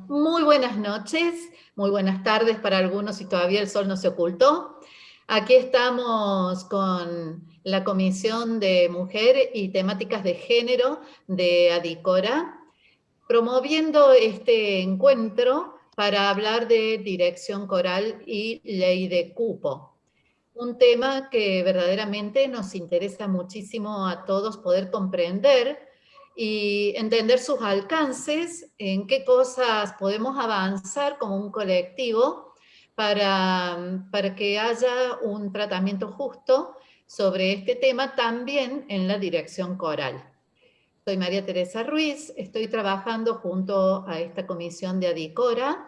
Muy buenas noches, muy buenas tardes para algunos si todavía el sol no se ocultó. Aquí estamos con la Comisión de Mujer y Temáticas de Género de Adicora, promoviendo este encuentro para hablar de dirección coral y ley de cupo. Un tema que verdaderamente nos interesa muchísimo a todos poder comprender y entender sus alcances, en qué cosas podemos avanzar como un colectivo para que haya un tratamiento justo sobre este tema también en la dirección coral. Soy María Teresa Ruiz, estoy trabajando junto a esta comisión de Adicora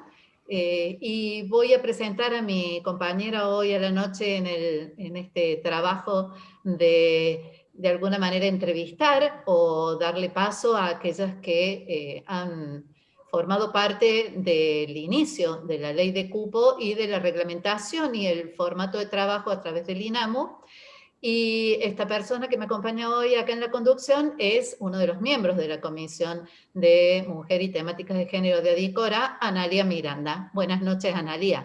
y voy a presentar a mi compañera hoy a la noche en este trabajo de alguna manera entrevistar o darle paso a aquellas que han formado parte del inicio de la ley de cupo y de la reglamentación y el formato de trabajo a través del INAMU. Y esta persona que me acompaña hoy acá en la conducción es uno de los miembros de la Comisión de Mujer y Temáticas de Género de Adicora, Analía Miranda. Buenas noches, Analía.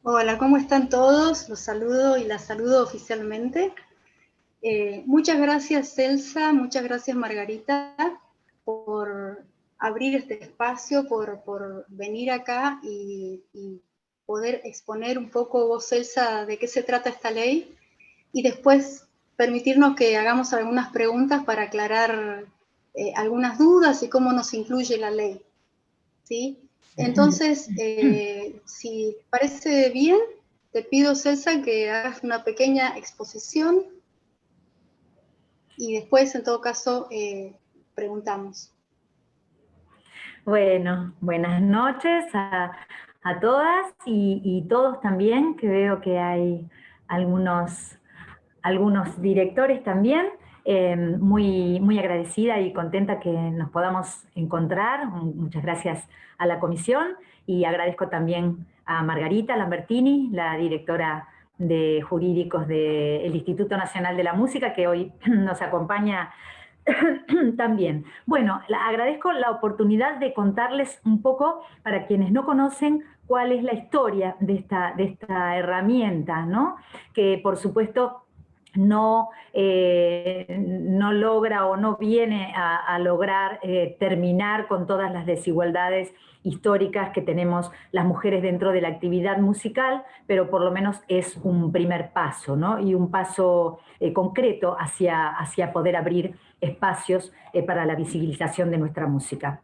Hola, ¿cómo están todos? Los saludo y las saludo oficialmente. Muchas gracias, Celsa, muchas gracias, Margarita, por abrir este espacio, por venir acá y poder exponer un poco vos, Celsa, de qué se trata esta ley y después permitirnos que hagamos algunas preguntas para aclarar algunas dudas y cómo nos incluye la ley, ¿sí? Entonces, si parece bien, te pido, Celsa, que hagas una pequeña exposición y después, en todo caso, preguntamos. Bueno, buenas noches a todas y todos también, que veo que hay algunos directores también. Muy agradecida y contenta que nos podamos encontrar. Muchas gracias a la comisión y agradezco también a Margarita Lambertini, la directora de jurídicos del Instituto Nacional de la Música, que hoy nos acompaña también. Bueno, agradezco la oportunidad de contarles un poco, para quienes no conocen, cuál es la historia de esta herramienta, ¿no? Que por supuesto no logra o no viene a lograr terminar con todas las desigualdades históricas que tenemos las mujeres dentro de la actividad musical, pero por lo menos es un primer paso, ¿no? Y un paso concreto hacia poder abrir espacios para la visibilización de nuestra música.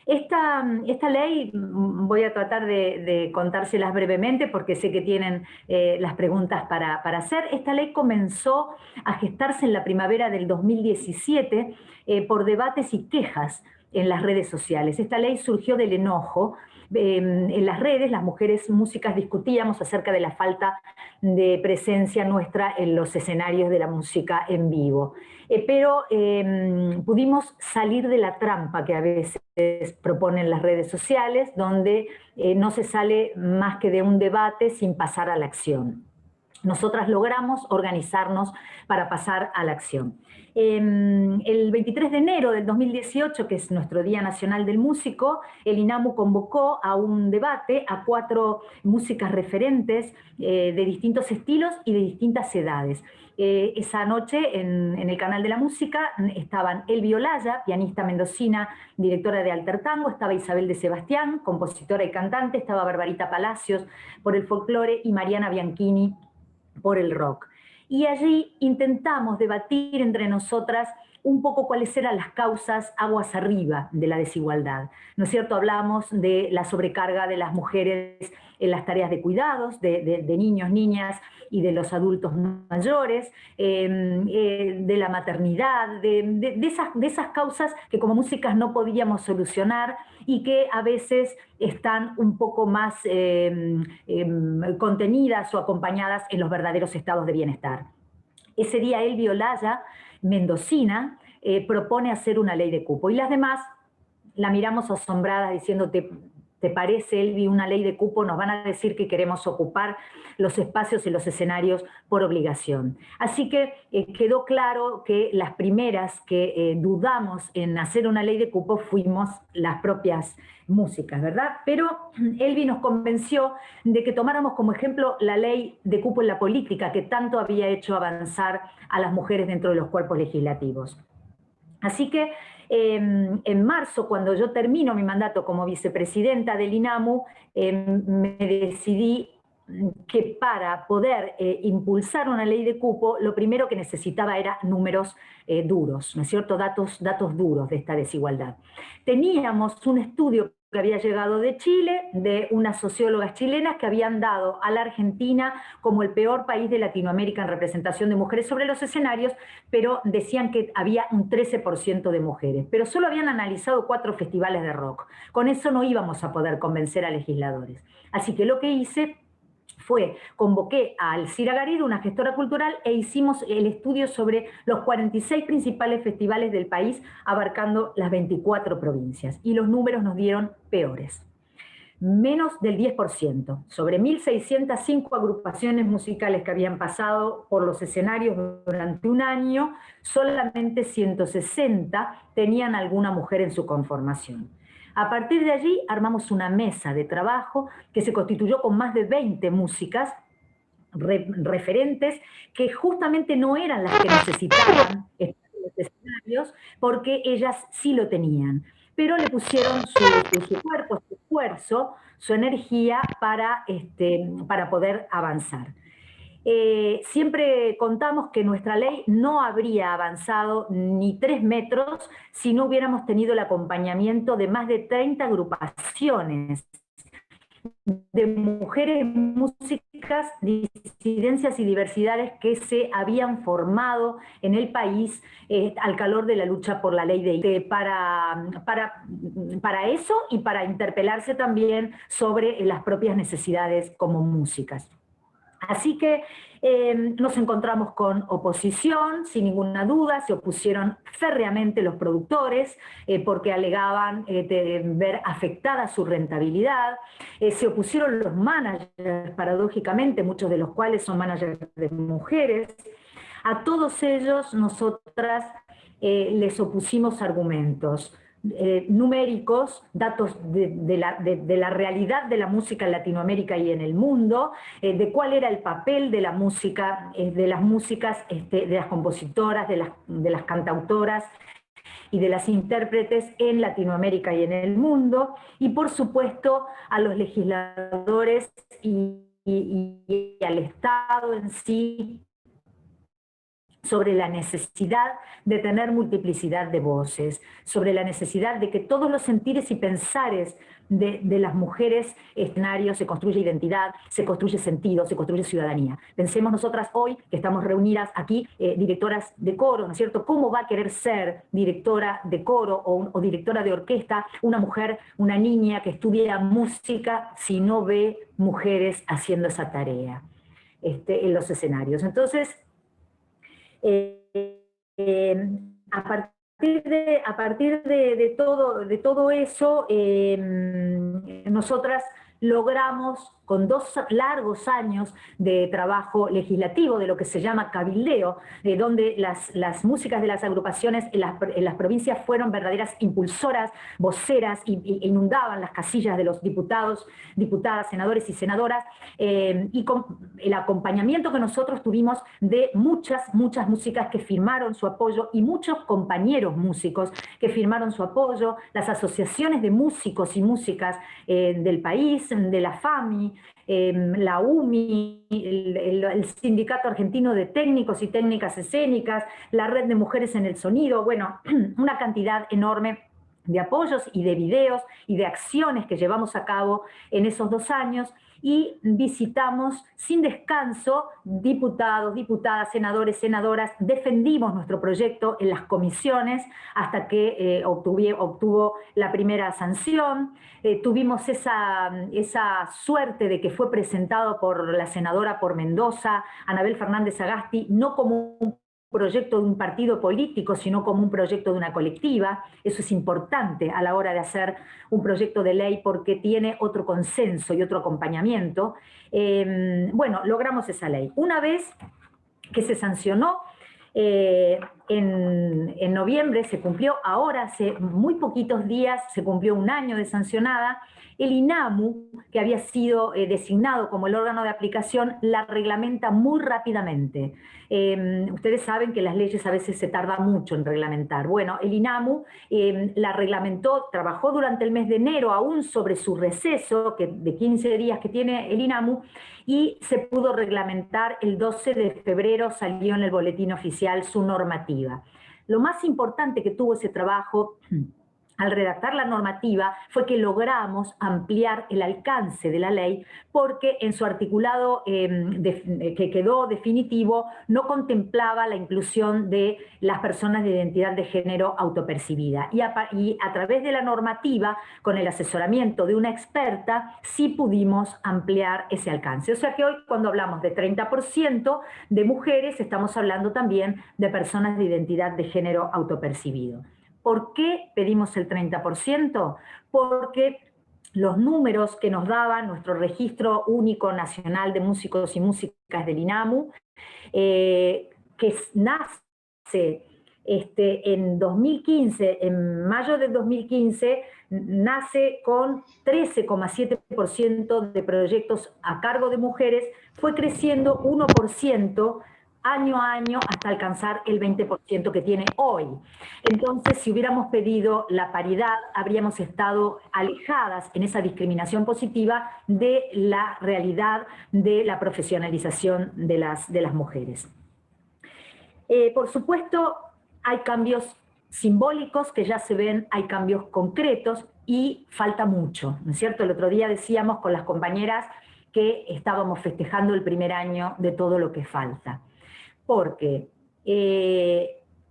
Esta ley voy a tratar de contárselas brevemente porque sé que tienen las preguntas para hacer. Esta ley comenzó a gestarse en la primavera del 2017 por debates y quejas en las redes sociales. Esta ley surgió del enojo. En las redes las mujeres músicas discutíamos acerca de la falta de presencia nuestra en los escenarios de la música en vivo. Pero pudimos salir de la trampa que a veces proponen las redes sociales, donde no se sale más que de un debate sin pasar a la acción. Nosotras logramos organizarnos para pasar a la acción. El 23 de enero del 2018, que es nuestro Día Nacional del Músico, el INAMU convocó a un debate a 4 músicas referentes de distintos estilos y de distintas edades. Esa noche en el Canal de la Música estaban Elvi Olaya, pianista mendocina, directora de Alter Tango, estaba Isabel de Sebastián, compositora y cantante, estaba Barbarita Palacios por el folclore y Mariana Bianchini por el rock. Y allí intentamos debatir entre nosotras un poco cuáles eran las causas aguas arriba de la desigualdad. ¿No es cierto? Hablamos de la sobrecarga de las mujeres en las tareas de cuidados, de niños, niñas y de los adultos mayores, de la maternidad, de esas causas que como músicas no podíamos solucionar y que a veces están un poco más contenidas o acompañadas en los verdaderos estados de bienestar. Ese día Elvi Olaya, mendocina, propone hacer una ley de cupo y las demás la miramos asombradas diciéndote, ¿te parece, Elvi, una ley de cupo? Nos van a decir que queremos ocupar los espacios y los escenarios por obligación. Así que quedó claro que las primeras que dudamos en hacer una ley de cupo fuimos las propias músicas, ¿verdad? Pero Elvi nos convenció de que tomáramos como ejemplo la ley de cupo en la política, que tanto había hecho avanzar a las mujeres dentro de los cuerpos legislativos. Así que en marzo, cuando yo termino mi mandato como vicepresidenta del INAMU, me decidí que para poder impulsar una ley de cupo, lo primero que necesitaba era números duros, ¿no es cierto? Datos duros de esta desigualdad. Teníamos un estudio que había llegado de Chile, de unas sociólogas chilenas que habían dado a la Argentina como el peor país de Latinoamérica en representación de mujeres sobre los escenarios, pero decían que había un 13% de mujeres, pero solo habían analizado 4 festivales de rock. Con eso no íbamos a poder convencer a legisladores. Así que lo que hice convoqué a Alcira Garrido, una gestora cultural, e hicimos el estudio sobre los 46 principales festivales del país, abarcando las 24 provincias. Y los números nos dieron peores. Menos del 10%. Sobre 1.605 agrupaciones musicales que habían pasado por los escenarios durante un año, solamente 160 tenían alguna mujer en su conformación. A partir de allí armamos una mesa de trabajo que se constituyó con más de 20 músicas referentes que justamente no eran las que necesitaban estar en los escenarios porque ellas sí lo tenían, pero le pusieron su cuerpo, su esfuerzo, su energía para poder avanzar. Siempre contamos que nuestra ley no habría avanzado ni 3 metros si no hubiéramos tenido el acompañamiento de más de 30 agrupaciones de mujeres músicas, disidencias y diversidades que se habían formado en el país al calor de la lucha por la ley de para eso y para interpelarse también sobre las propias necesidades como músicas. Así que nos encontramos con oposición, sin ninguna duda, se opusieron férreamente los productores porque alegaban ver afectada su rentabilidad, se opusieron los managers, paradójicamente, muchos de los cuales son managers de mujeres. A todos ellos nosotras les opusimos argumentos numéricos, datos de la realidad de la música en Latinoamérica y en el mundo, de cuál era el papel de la música, de las músicas, de las compositoras, de las cantautoras y de las intérpretes en Latinoamérica y en el mundo, y por supuesto a los legisladores y al Estado en sí, sobre la necesidad de tener multiplicidad de voces, sobre la necesidad de que todos los sentires y pensares de las mujeres escenarios se construye identidad, se construye sentido, se construye ciudadanía. Pensemos nosotras hoy, que estamos reunidas aquí, directoras de coro, ¿no es cierto? ¿Cómo va a querer ser directora de coro o directora de orquesta una mujer, una niña que estudia música si no ve mujeres haciendo esa tarea en los escenarios? Entonces, a partir de todo eso, nosotras logramos, con 2 largos años de trabajo legislativo, de lo que se llama cabildeo, donde las músicas de las agrupaciones en las provincias fueron verdaderas impulsoras, voceras, e inundaban las casillas de los diputados, diputadas, senadores y senadoras, y con el acompañamiento que nosotros tuvimos de muchas músicas que firmaron su apoyo y muchos compañeros músicos que firmaron su apoyo, las asociaciones de músicos y músicas del país, de la FAMI, la UMI, el Sindicato Argentino de Técnicos y Técnicas Escénicas, la Red de Mujeres en el Sonido, bueno, una cantidad enorme de apoyos y de videos y de acciones que llevamos a cabo en esos 2 años, y visitamos sin descanso diputados, diputadas, senadores, senadoras, defendimos nuestro proyecto en las comisiones hasta que obtuvo la primera sanción. Tuvimos esa suerte de que fue presentado por la senadora por Mendoza, Anabel Fernández Agasti, no como un proyecto de un partido político, sino como un proyecto de una colectiva. Eso es importante a la hora de hacer un proyecto de ley porque tiene otro consenso y otro acompañamiento. Bueno, logramos esa ley. Una vez que se sancionó, en noviembre se cumplió, ahora hace muy poquitos días se cumplió un año de sancionada. El INAMU, que había sido designado como el órgano de aplicación, la reglamenta muy rápidamente. Ustedes saben que las leyes a veces se tardan mucho en reglamentar. Bueno, el INAMU la reglamentó, trabajó durante el mes de enero aún sobre su receso de 15 días que tiene el INAMU, y se pudo reglamentar el 12 de febrero, salió en el boletín oficial su normativa. Lo más importante que tuvo ese trabajo al redactar la normativa fue que logramos ampliar el alcance de la ley, porque en su articulado que quedó definitivo no contemplaba la inclusión de las personas de identidad de género autopercibida. Y a través de la normativa, con el asesoramiento de una experta, sí pudimos ampliar ese alcance. O sea que hoy, cuando hablamos de 30% de mujeres, estamos hablando también de personas de identidad de género autopercibido. ¿Por qué pedimos el 30%? Porque los números que nos daba nuestro Registro Único Nacional de Músicos y Músicas del INAMU, que nace en 2015, en mayo de 2015, nace con 13,7% de proyectos a cargo de mujeres, fue creciendo 1% año a año hasta alcanzar el 20% que tiene hoy. Entonces, si hubiéramos pedido la paridad, habríamos estado alejadas en esa discriminación positiva de la realidad de la profesionalización de las mujeres. Por supuesto, hay cambios simbólicos que ya se ven, hay cambios concretos y falta mucho, ¿no es cierto? El otro día decíamos con las compañeras que estábamos festejando el primer año de todo lo que falta. Porque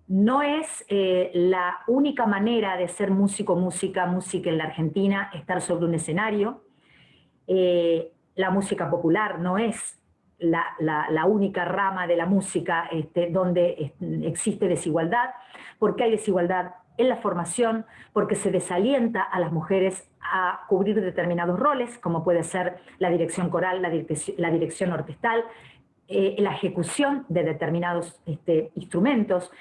no es la única manera de ser música en la Argentina, estar sobre un escenario. La música popular no es la única rama de la música donde existe desigualdad, porque hay desigualdad en la formación, porque se desalienta a las mujeres a cubrir determinados roles, como puede ser la dirección coral, la dirección orquestal, la ejecución de determinados instrumentos,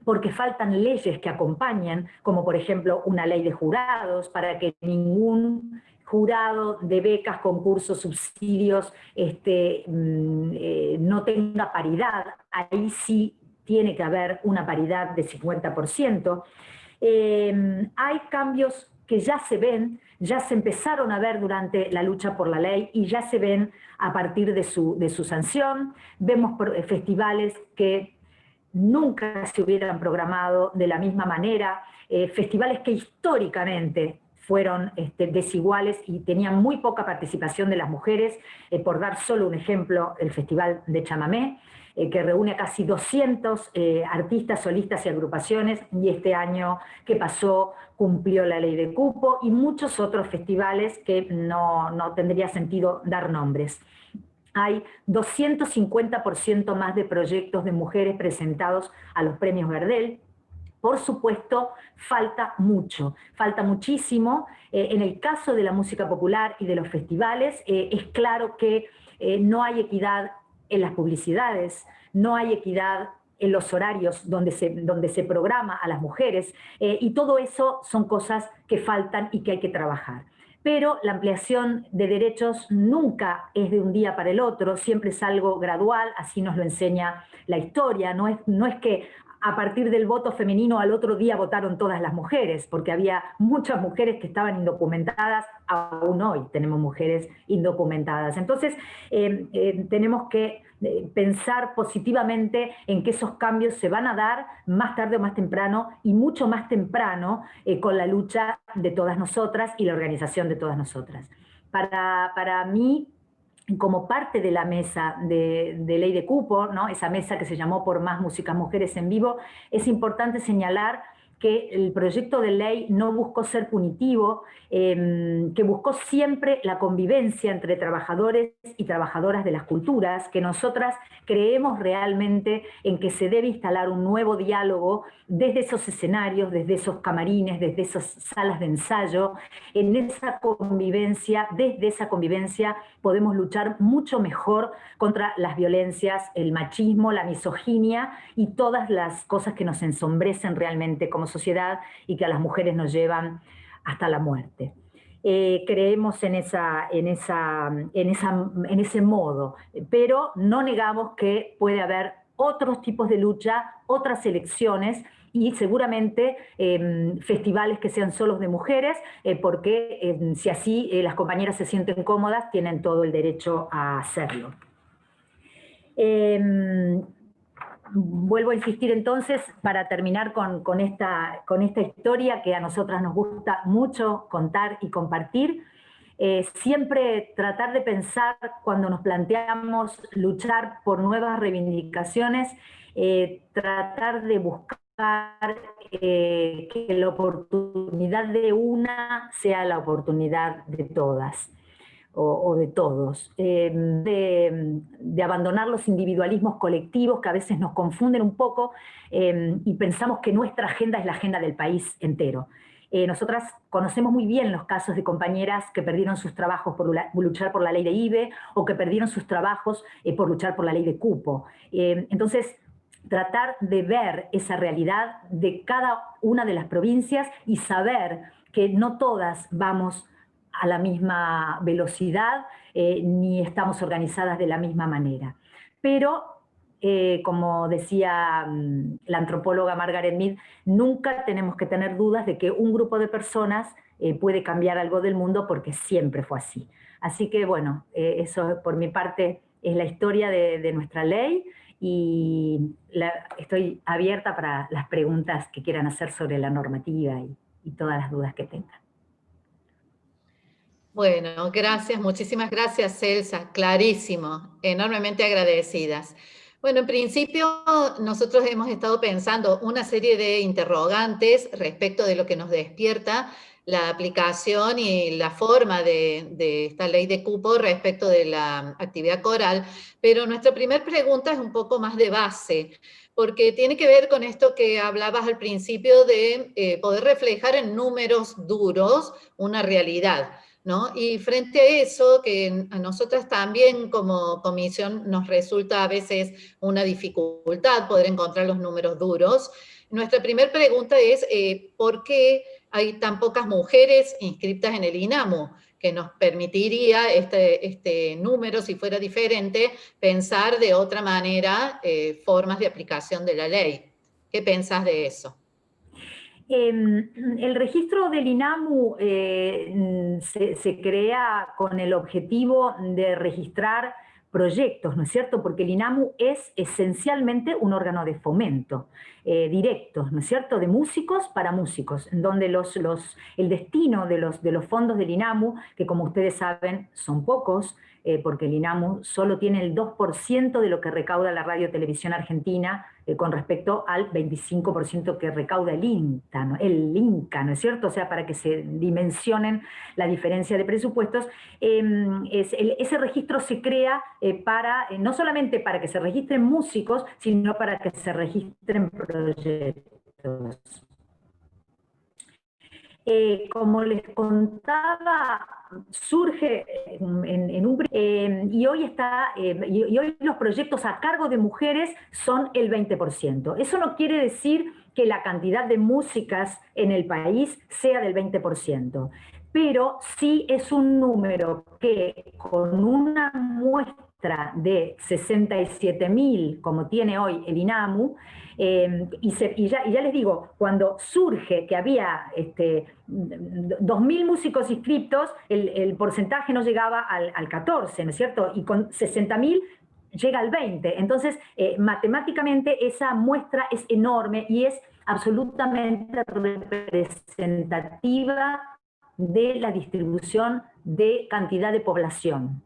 porque faltan leyes que acompañen, como por ejemplo una ley de jurados, para que ningún jurado de becas, concursos, subsidios no tenga paridad. Ahí sí tiene que haber una paridad de 50%. Hay cambios que ya se ven, ya se empezaron a ver durante la lucha por la ley y ya se ven a partir de su sanción. Vemos festivales que nunca se hubieran programado de la misma manera, festivales que históricamente fueron desiguales y tenían muy poca participación de las mujeres. Por dar solo un ejemplo, el Festival de Chamamé, que reúne a casi 200 artistas, solistas y agrupaciones, y este año que pasó cumplió la ley de cupo, y muchos otros festivales que no tendría sentido dar nombres. Hay 250% más de proyectos de mujeres presentados a los premios Gardel. Por supuesto, falta mucho, falta muchísimo. En el caso de la música popular y de los festivales, es claro que no hay equidad en las publicidades, no hay equidad en los horarios donde se programa a las mujeres, y todo eso son cosas que faltan y que hay que trabajar. Pero la ampliación de derechos nunca es de un día para el otro, siempre es algo gradual, así nos lo enseña la historia. No es que a partir del voto femenino al otro día votaron todas las mujeres, porque había muchas mujeres que estaban indocumentadas, aún hoy tenemos mujeres indocumentadas. Entonces tenemos que pensar positivamente en que esos cambios se van a dar más tarde o más temprano, y mucho más temprano con la lucha de todas nosotras y la organización de todas nosotras. Para mí, como parte de la mesa de ley de cupo, ¿no? Esa mesa que se llamó Por Más Músicas Mujeres en Vivo, es importante señalar que el proyecto de ley no buscó ser punitivo, que buscó siempre la convivencia entre trabajadores y trabajadoras de las culturas, que nosotras creemos realmente en que se debe instalar un nuevo diálogo desde esos escenarios, desde esos camarines, desde esas salas de ensayo. En esa convivencia, desde esa convivencia, podemos luchar mucho mejor contra las violencias, el machismo, la misoginia y todas las cosas que nos ensombrecen realmente como sociedad y que a las mujeres nos llevan hasta la muerte. Creemos en ese modo, pero no negamos que puede haber otros tipos de lucha, otras elecciones y seguramente festivales que sean solos de mujeres, porque si así las compañeras se sienten cómodas, tienen todo el derecho a hacerlo. Vuelvo a insistir entonces, para terminar con esta historia que a nosotras nos gusta mucho contar y compartir, siempre tratar de pensar cuando nos planteamos luchar por nuevas reivindicaciones, tratar de buscar que la oportunidad de una sea la oportunidad de todas. O de todos, de abandonar los individualismos colectivos que a veces nos confunden un poco y pensamos que nuestra agenda es la agenda del país entero. Nosotras conocemos muy bien los casos de compañeras que perdieron sus trabajos por luchar por la ley de IVE o que perdieron sus trabajos por luchar por la ley de cupo. Entonces, tratar de ver esa realidad de cada una de las provincias y saber que no todas vamos a la misma velocidad, ni estamos organizadas de la misma manera. Pero, como decía la antropóloga Margaret Mead, nunca tenemos que tener dudas de que un grupo de personas puede cambiar algo del mundo porque siempre fue así. Así que, bueno, eso por mi parte es la historia de nuestra ley y estoy abierta para las preguntas que quieran hacer sobre la normativa y todas las dudas que tengan. Bueno, gracias, muchísimas gracias, Celsa, clarísimo, enormemente agradecidas. Bueno, en principio nosotros hemos estado pensando una serie de interrogantes respecto de lo que nos despierta la aplicación y la forma de esta ley de cupo respecto de la actividad coral, pero nuestra primera pregunta es un poco más de base, porque tiene que ver con esto que hablabas al principio de poder reflejar en números duros una realidad, ¿no? Y frente a eso, que a nosotras también como comisión nos resulta a veces una dificultad poder encontrar los números duros, nuestra primera pregunta es ¿por qué hay tan pocas mujeres inscritas en el INAMU? Que nos permitiría este número, si fuera diferente, pensar de otra manera formas de aplicación de la ley. ¿Qué pensás de eso? El registro del INAMU se crea con el objetivo de registrar proyectos, ¿no es cierto? Porque el INAMU es esencialmente un órgano de fomento directo, ¿no es cierto? De músicos para músicos, en donde el destino de los fondos del INAMU, que como ustedes saben son pocos, porque el INAMU solo tiene el 2% de lo que recauda la Radio Televisión Argentina con respecto al 25% que recauda el INTA, ¿no es cierto? O sea, para que se dimensionen la diferencia de presupuestos, ese registro se crea no solamente para que se registren músicos, sino para que se registren proyectos. Como les contaba, surge y hoy los proyectos a cargo de mujeres son el 20%. Eso no quiere decir que la cantidad de músicas en el país sea del 20%, pero sí es un número que con una muestra de 67.000, como tiene hoy el INAMU, y ya les digo, cuando surge que había 2.000 músicos inscriptos, el porcentaje no llegaba al 14, ¿no es cierto? Y con 60.000 llega al 20. Entonces, matemáticamente esa muestra es enorme y es absolutamente representativa de la distribución de cantidad de población.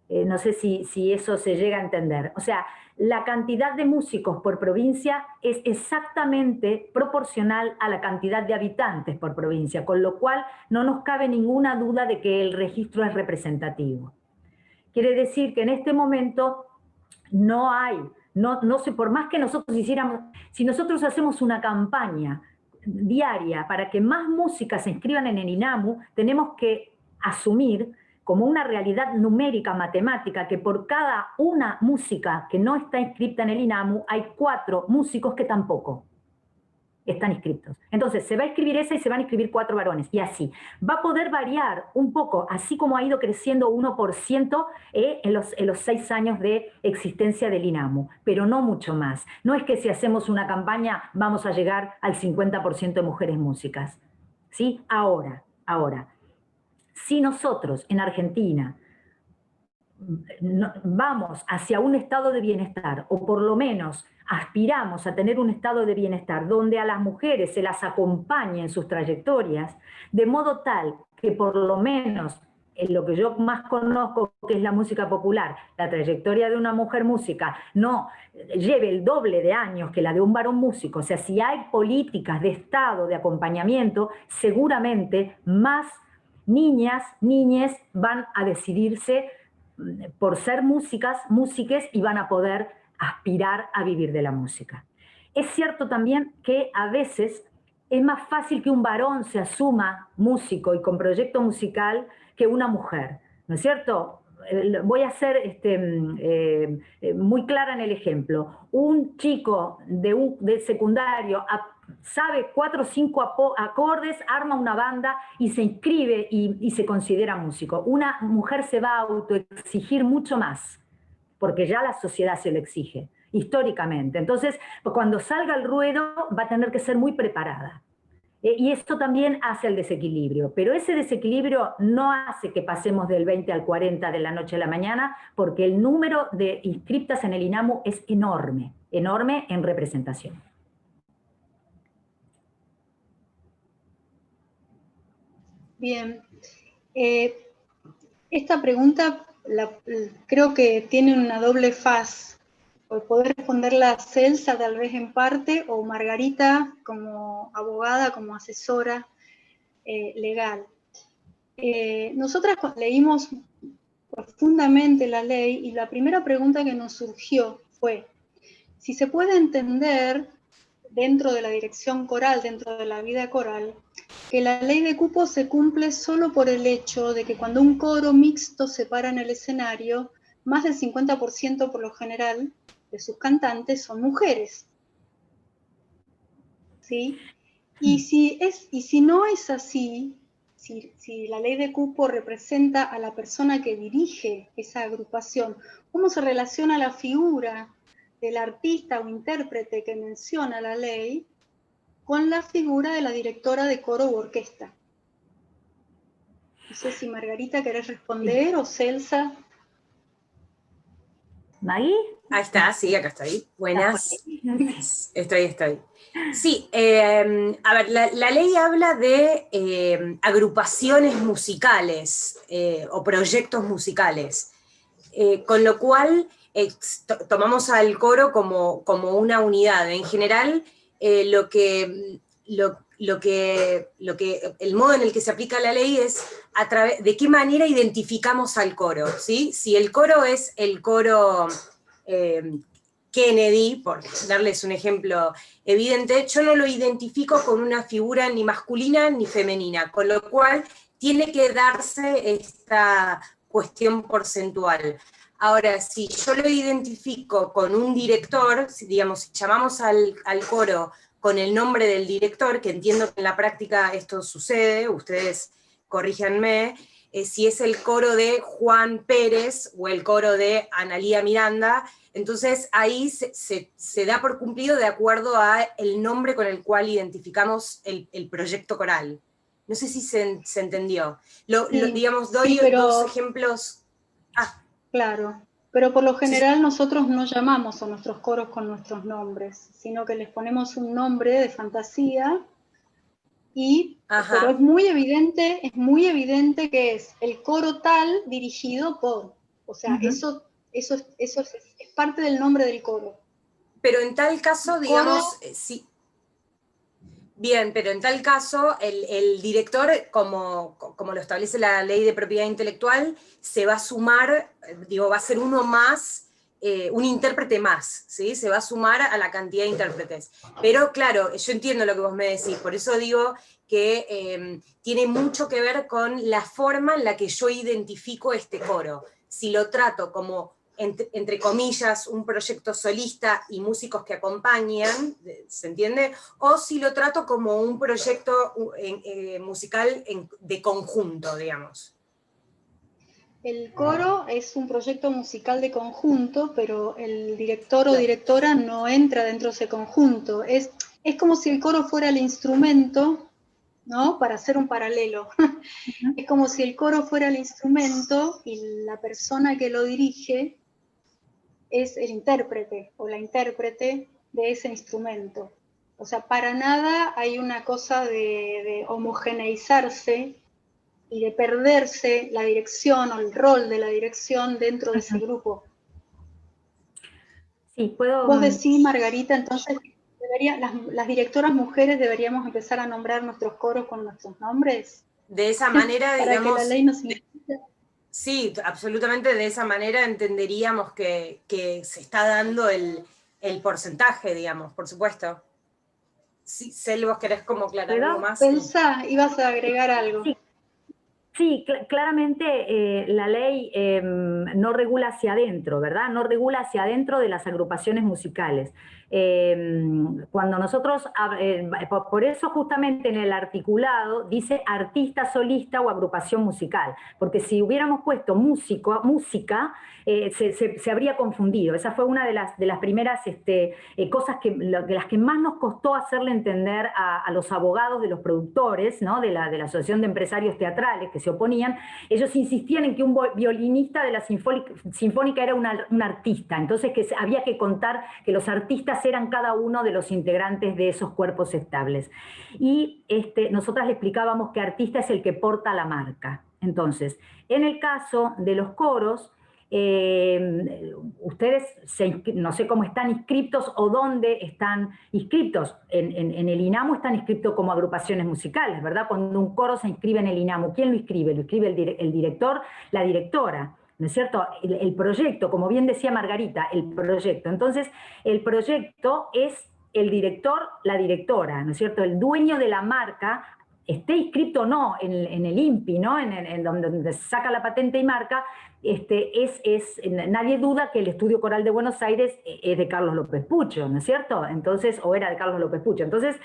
No sé si eso se llega a entender. O sea, la cantidad de músicos por provincia es exactamente proporcional a la cantidad de habitantes por provincia, con lo cual no nos cabe ninguna duda de que el registro es representativo. Quiere decir que en este momento no hay, no sé, por más que nosotros hiciéramos, si nosotros hacemos una campaña diaria para que más músicas se inscriban en el INAMU, tenemos que asumir como una realidad numérica, matemática, que por cada una música que no está inscrita en el INAMU, hay 4 músicos que tampoco están inscritos. Entonces, se va a inscribir esa y se van a inscribir 4 varones, y así. Va a poder variar un poco, así como ha ido creciendo 1% en los 6 años de existencia del INAMU, pero no mucho más. No es que si hacemos una campaña vamos a llegar al 50% de mujeres músicas. ¿Sí? Ahora, si nosotros en Argentina vamos hacia un estado de bienestar, o por lo menos aspiramos a tener un estado de bienestar donde a las mujeres se las acompañe en sus trayectorias, de modo tal que por lo menos en lo que yo más conozco, que es la música popular, la trayectoria de una mujer música no lleve el doble de años que la de un varón músico. O sea, si hay políticas de Estado, de acompañamiento, seguramente más niñas, niñes van a decidirse por ser músiques y van a poder aspirar a vivir de la música. Es cierto también que a veces es más fácil que un varón se asuma músico y con proyecto musical que una mujer, ¿no es cierto? Voy a ser muy clara en el ejemplo. Un chico de secundario sabe 4 o 5 acordes, arma una banda y se inscribe y se considera músico. Una mujer se va a autoexigir mucho más, porque ya la sociedad se lo exige, históricamente. Entonces, cuando salga al ruedo va a tener que ser muy preparada. Y esto también hace el desequilibrio, pero ese desequilibrio no hace que pasemos del 20 al 40 de la noche a la mañana, porque el número de inscriptas en el INAMU es enorme, enorme en representación. Bien. Esta pregunta creo que tiene una doble faz. Poder responderla a Celsa tal vez en parte, o Margarita como abogada, como asesora legal. Nosotras leímos profundamente la ley y la primera pregunta que nos surgió fue si se puede entender dentro de la dirección coral, dentro de la vida coral, que la ley de cupo se cumple solo por el hecho de que cuando un coro mixto se para en el escenario, más del 50% por lo general de sus cantantes son mujeres. ¿Sí? Y si no es así, si la ley de cupo representa a la persona que dirige esa agrupación, ¿cómo se relaciona la figura del artista o intérprete que menciona la ley con la figura de la directora de coro u orquesta? No sé si Margarita querés responder o Celsa. ¿Maggie? Ahí está, sí, acá estoy. Buenas. Estoy. Sí, a ver, la ley habla de agrupaciones musicales o proyectos musicales, con lo cual tomamos al coro como una unidad. En general, el modo en el que se aplica la ley es de qué manera identificamos al coro, ¿sí? Si el coro es el coro Kennedy, por darles un ejemplo evidente, yo no lo identifico con una figura ni masculina ni femenina, con lo cual tiene que darse esta cuestión porcentual. Ahora, si yo lo identifico con un director, digamos, si llamamos al coro con el nombre del director, que entiendo que en la práctica esto sucede, ustedes corríjanme, si es el coro de Juan Pérez o el coro de Analía Miranda, entonces ahí se da por cumplido de acuerdo a el nombre con el cual identificamos el proyecto coral. No sé si se entendió. Digamos, doy dos ejemplos. Claro, pero por lo general nosotros no llamamos a nuestros coros con nuestros nombres, sino que les ponemos un nombre de fantasía, pero es muy evidente que es el coro tal dirigido por, o sea, eso Eso es parte del nombre del coro. Pero en tal caso, digamos, sí. Bien, pero en tal caso, el director, como lo establece la ley de propiedad intelectual, se va a sumar, digo, va a ser uno más, un intérprete más, ¿sí? Se va a sumar a la cantidad de intérpretes. Pero claro, yo entiendo lo que vos me decís, por eso digo que tiene mucho que ver con la forma en la que yo identifico este coro. Si lo trato como entre comillas, un proyecto solista y músicos que acompañan, ¿se entiende? O si lo trato como un proyecto musical de conjunto, digamos. El coro es un proyecto musical de conjunto, pero el director o directora no entra dentro de ese conjunto. Es como si el coro fuera el instrumento, ¿no? Para hacer un paralelo. Es como si el coro fuera el instrumento y la persona que lo dirige es el intérprete o la intérprete de ese instrumento. O sea, para nada hay una cosa de homogeneizarse y de perderse la dirección o el rol de la dirección dentro de ese grupo. Sí, puedo... Vos decís, Margarita, entonces, las directoras mujeres deberíamos empezar a nombrar nuestros coros con nuestros nombres. De esa manera, para digamos... que la ley nos incluya. Sí, absolutamente de esa manera entenderíamos que se está dando el porcentaje, digamos, por supuesto. Sí, Cel, ¿vos querés como aclarar algo más? Elsa, ibas a agregar algo. Sí, claramente la ley no regula hacia adentro, ¿verdad? No regula hacia adentro de las agrupaciones musicales. Cuando nosotros, por eso justamente en el articulado dice artista solista o agrupación musical, porque si hubiéramos puesto música, se habría confundido. Esa fue una de las primeras cosas de las que más nos costó hacerle entender a los abogados de los productores, ¿no? de la Asociación de Empresarios Teatrales que se oponían. Ellos insistían en que un violinista de la sinfónica era un artista, entonces que había que contar que los artistas eran cada uno de los integrantes de esos cuerpos estables. Y nosotras le explicábamos que artista es el que porta la marca. Entonces, en el caso de los coros, ustedes no sé cómo están inscriptos o dónde están inscriptos. En el INAMU están inscritos como agrupaciones musicales, ¿verdad? Cuando un coro se inscribe en el INAMU, ¿quién lo inscribe? Lo inscribe el director, la directora, ¿no es cierto? El proyecto, como bien decía Margarita, el proyecto. Entonces, el proyecto es el director, la directora, ¿no es cierto? El dueño de la marca, esté inscrito o no en el INPI, ¿no? En donde se saca la patente y marca, nadie duda que el Estudio Coral de Buenos Aires es de Carlos López Pucho, ¿no es cierto? Entonces, o era de Carlos López Pucho. Entonces,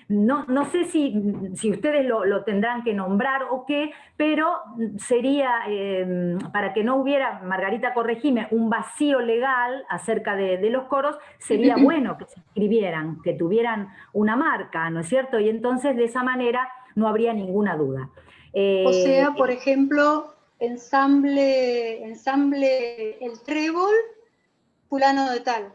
no sé si ustedes lo tendrán que nombrar o qué, pero sería, para que no hubiera, Margarita, corregime, un vacío legal acerca de los coros, sería bueno que se inscribieran, que tuvieran una marca, ¿no es cierto? Y entonces de esa manera no habría ninguna duda. O sea, por ejemplo, ensamble El Trébol, fulano de tal.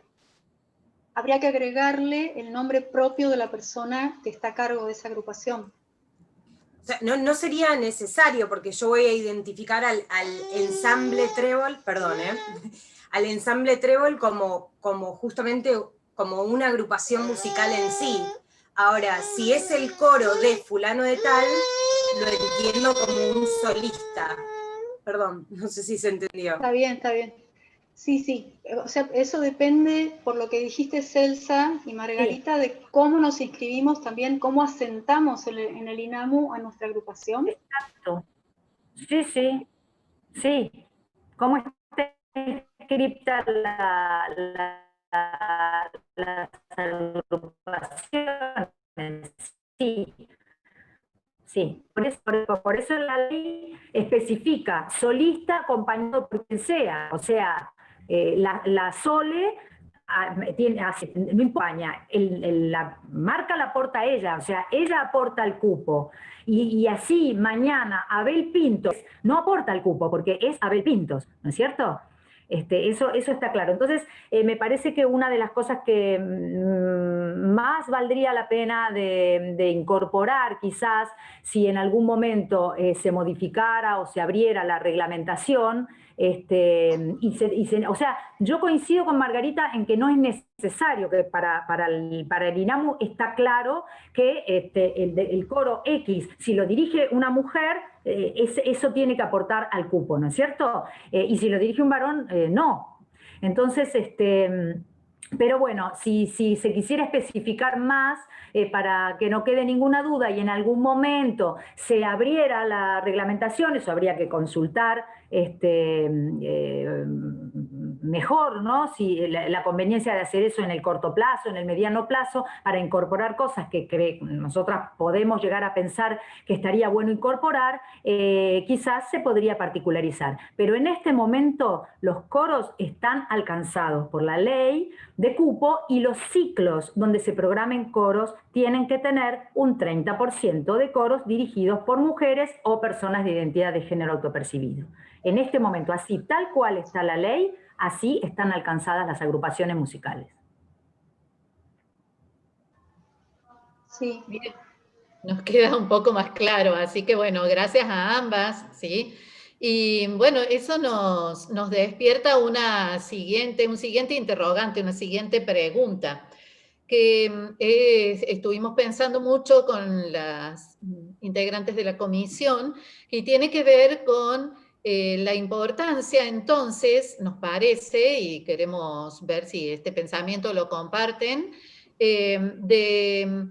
Habría que agregarle el nombre propio de la persona que está a cargo de esa agrupación. O sea, no sería necesario, porque yo voy a identificar al ensamble Trébol, perdón, al ensamble Trébol como justamente como una agrupación musical en sí. Ahora, si es el coro de fulano de tal, lo entiendo como un solista. Perdón, no sé si se entendió. Está bien, está bien. Sí. O sea, eso depende, por lo que dijiste, Celsa y Margarita, sí, de cómo nos inscribimos también, cómo asentamos en el INAMU a nuestra agrupación. Exacto. Sí. ¿Cómo está inscripta las agrupaciones? Sí, por eso la ley especifica solista acompañado por quien sea, o sea, la Sole no importa, la marca la aporta ella, o sea, ella aporta el cupo, y así mañana Abel Pintos no aporta el cupo porque es Abel Pintos, ¿no es cierto? Eso está claro. Entonces, me parece que una de las cosas que más valdría la pena de incorporar, quizás, si en algún momento se modificara o se abriera la reglamentación, O sea, yo coincido con Margarita en que no es necesario, que para el INAMU está claro que el coro X, si lo dirige una mujer, eso tiene que aportar al cupo, ¿no es cierto? Y si lo dirige un varón, no. Entonces, pero bueno, si se quisiera especificar más, para que no quede ninguna duda y en algún momento se abriera la reglamentación, eso habría que consultar mejor, ¿no? Si la conveniencia de hacer eso en el corto plazo, en el mediano plazo, para incorporar cosas que nosotras podemos llegar a pensar que estaría bueno incorporar, quizás se podría particularizar. Pero en este momento los coros están alcanzados por la ley de cupo y los ciclos donde se programen coros tienen que tener un 30% de coros dirigidos por mujeres o personas de identidad de género autopercibido. En este momento, así tal cual está la ley, así están alcanzadas las agrupaciones musicales. Sí. Bien, nos queda un poco más claro, así que bueno, gracias a ambas, ¿sí? Y bueno, eso nos despierta un siguiente interrogante, una siguiente pregunta, que estuvimos pensando mucho con las integrantes de la comisión, y tiene que ver con la importancia, entonces, nos parece, y queremos ver si este pensamiento lo comparten, de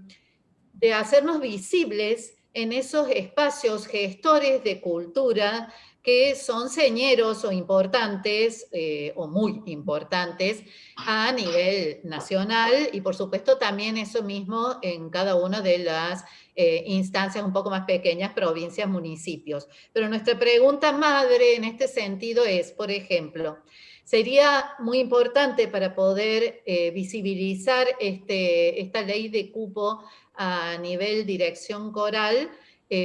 hacernos visibles en esos espacios gestores de cultura que son señeros o importantes, o muy importantes, a nivel nacional, y por supuesto también eso mismo en cada una de las instancias un poco más pequeñas, provincias, municipios. Pero nuestra pregunta madre en este sentido es, por ejemplo, sería muy importante para poder visibilizar esta ley de cupo a nivel dirección coral,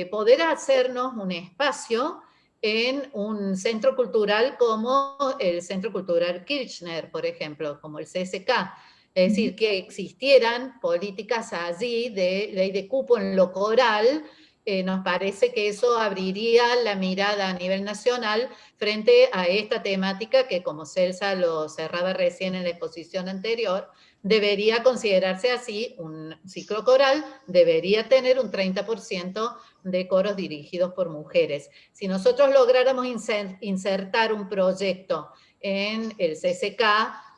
poder hacernos un espacio en un centro cultural como el Centro Cultural Kirchner, por ejemplo, como el CSK. Es decir, que existieran políticas allí de ley de cupo en lo coral. Nos parece que eso abriría la mirada a nivel nacional frente a esta temática que, como Celsa lo cerraba recién en la exposición anterior, debería considerarse así. Un ciclo coral debería tener un 30% de coros dirigidos por mujeres. Si nosotros lográramos insertar un proyecto en el CCK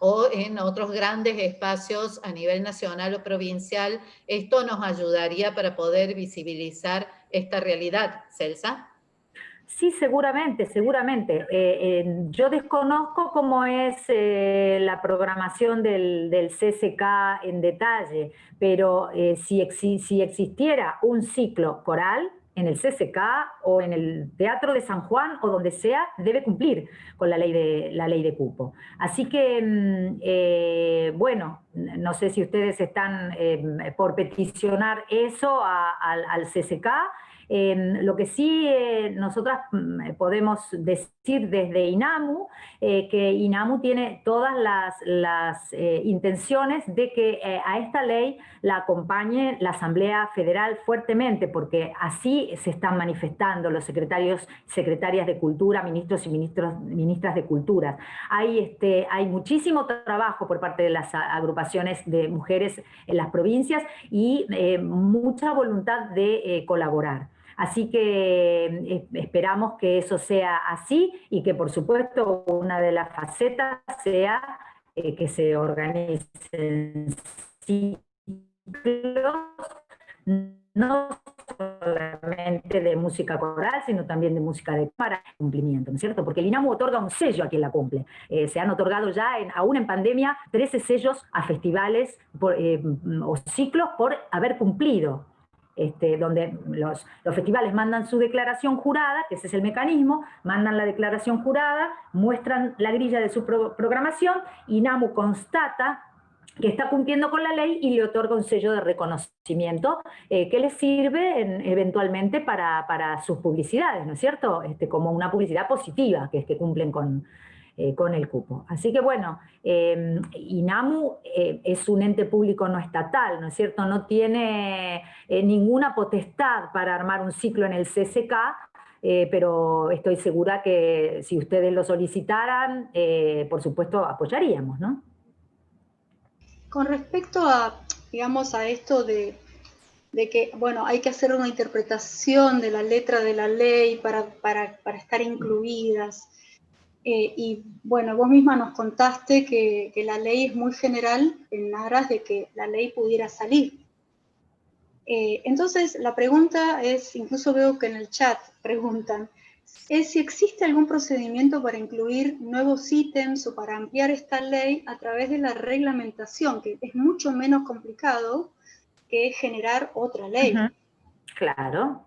o en otros grandes espacios a nivel nacional o provincial, esto nos ayudaría para poder visibilizar esta realidad. ¿Celsa? Sí, seguramente, seguramente. Yo desconozco cómo es la programación del CCK en detalle, pero si existiera un ciclo coral en el CCK o en el Teatro de San Juan o donde sea, debe cumplir con la ley de cupo. Así que, bueno, no sé si ustedes están por peticionar eso al CCK. Lo que sí nosotras podemos decir desde INAMU, que INAMU tiene todas las intenciones de que a esta ley la acompañe la Asamblea Federal fuertemente, porque así se están manifestando los secretarias de Cultura, ministros y ministras de Cultura. Hay muchísimo trabajo por parte de las agrupaciones de mujeres en las provincias y mucha voluntad de colaborar. Así que esperamos que eso sea así y que, por supuesto, una de las facetas sea que se organicen ciclos, no solamente de música coral, sino también de música de para cumplimiento, ¿no es cierto? Porque el INAMU otorga un sello a quien la cumple. Se han otorgado ya, aún en pandemia, 13 sellos a festivales o ciclos por haber cumplido. Donde los festivales mandan su declaración jurada, que ese es el mecanismo, mandan la declaración jurada, muestran la grilla de su programación, INAMU constata que está cumpliendo con la ley y le otorga un sello de reconocimiento que les sirve eventualmente para sus publicidades, ¿no es cierto? Como una publicidad positiva, que es que cumplen con el cupo. Así que bueno, INAMU es un ente público no estatal, ¿no es cierto? No tiene ninguna potestad para armar un ciclo en el CCK, pero estoy segura que si ustedes lo solicitaran, por supuesto apoyaríamos, ¿no? Con respecto a, digamos, a esto de que, bueno, hay que hacer una interpretación de la letra de la ley para estar incluidas. Y bueno, vos misma nos contaste que la ley es muy general en aras de que la ley pudiera salir. Entonces, la pregunta es, incluso veo que en el chat preguntan, es si existe algún procedimiento para incluir nuevos ítems o para ampliar esta ley a través de la reglamentación, que es mucho menos complicado que generar otra ley. Claro.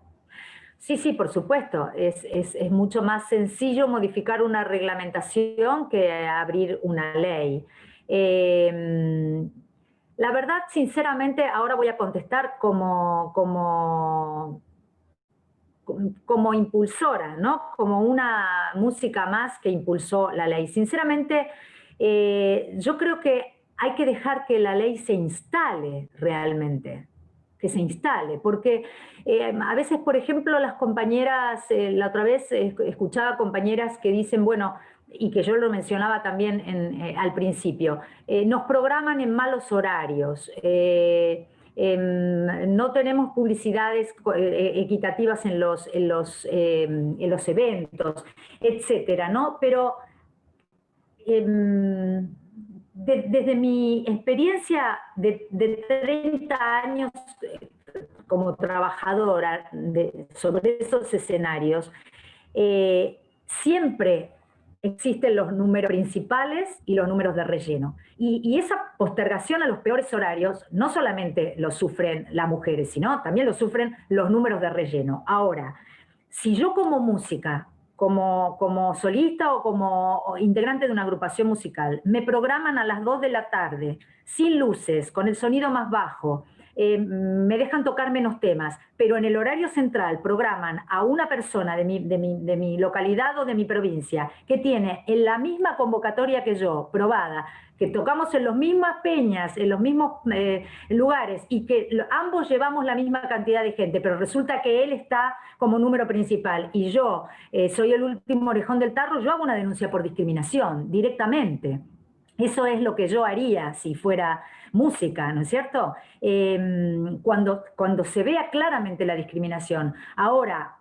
Sí, sí, por supuesto. Es mucho más sencillo modificar una reglamentación que abrir una ley. La verdad, sinceramente, ahora voy a contestar como impulsora, ¿no? Como una música más que impulsó la ley. Sinceramente, yo creo que hay que dejar que la ley se instale realmente, que se instale, porque a veces, por ejemplo, las compañeras, la otra vez escuchaba compañeras que dicen, bueno, y que yo lo mencionaba también al principio, nos programan en malos horarios, no tenemos publicidades equitativas en los eventos, etcétera, ¿no? Pero desde mi experiencia de 30 años como trabajadora sobre esos escenarios, siempre existen los números principales y los números de relleno. Y esa postergación a los peores horarios no solamente lo sufren las mujeres, sino también lo sufren los números de relleno. Ahora, si yo como música, como solista o como integrante de una agrupación musical, me programan a las 2 de la tarde, sin luces, con el sonido más bajo, me dejan tocar menos temas, pero en el horario central programan a una persona de mi localidad o de mi provincia que tiene en la misma convocatoria que yo, probada, que tocamos en las mismas peñas, en los mismos lugares y que ambos llevamos la misma cantidad de gente, pero resulta que él está como número principal y yo soy el último orejón del tarro, yo hago una denuncia por discriminación directamente. Eso es lo que yo haría si fuera música, ¿no es cierto? Cuando se vea claramente la discriminación. Ahora,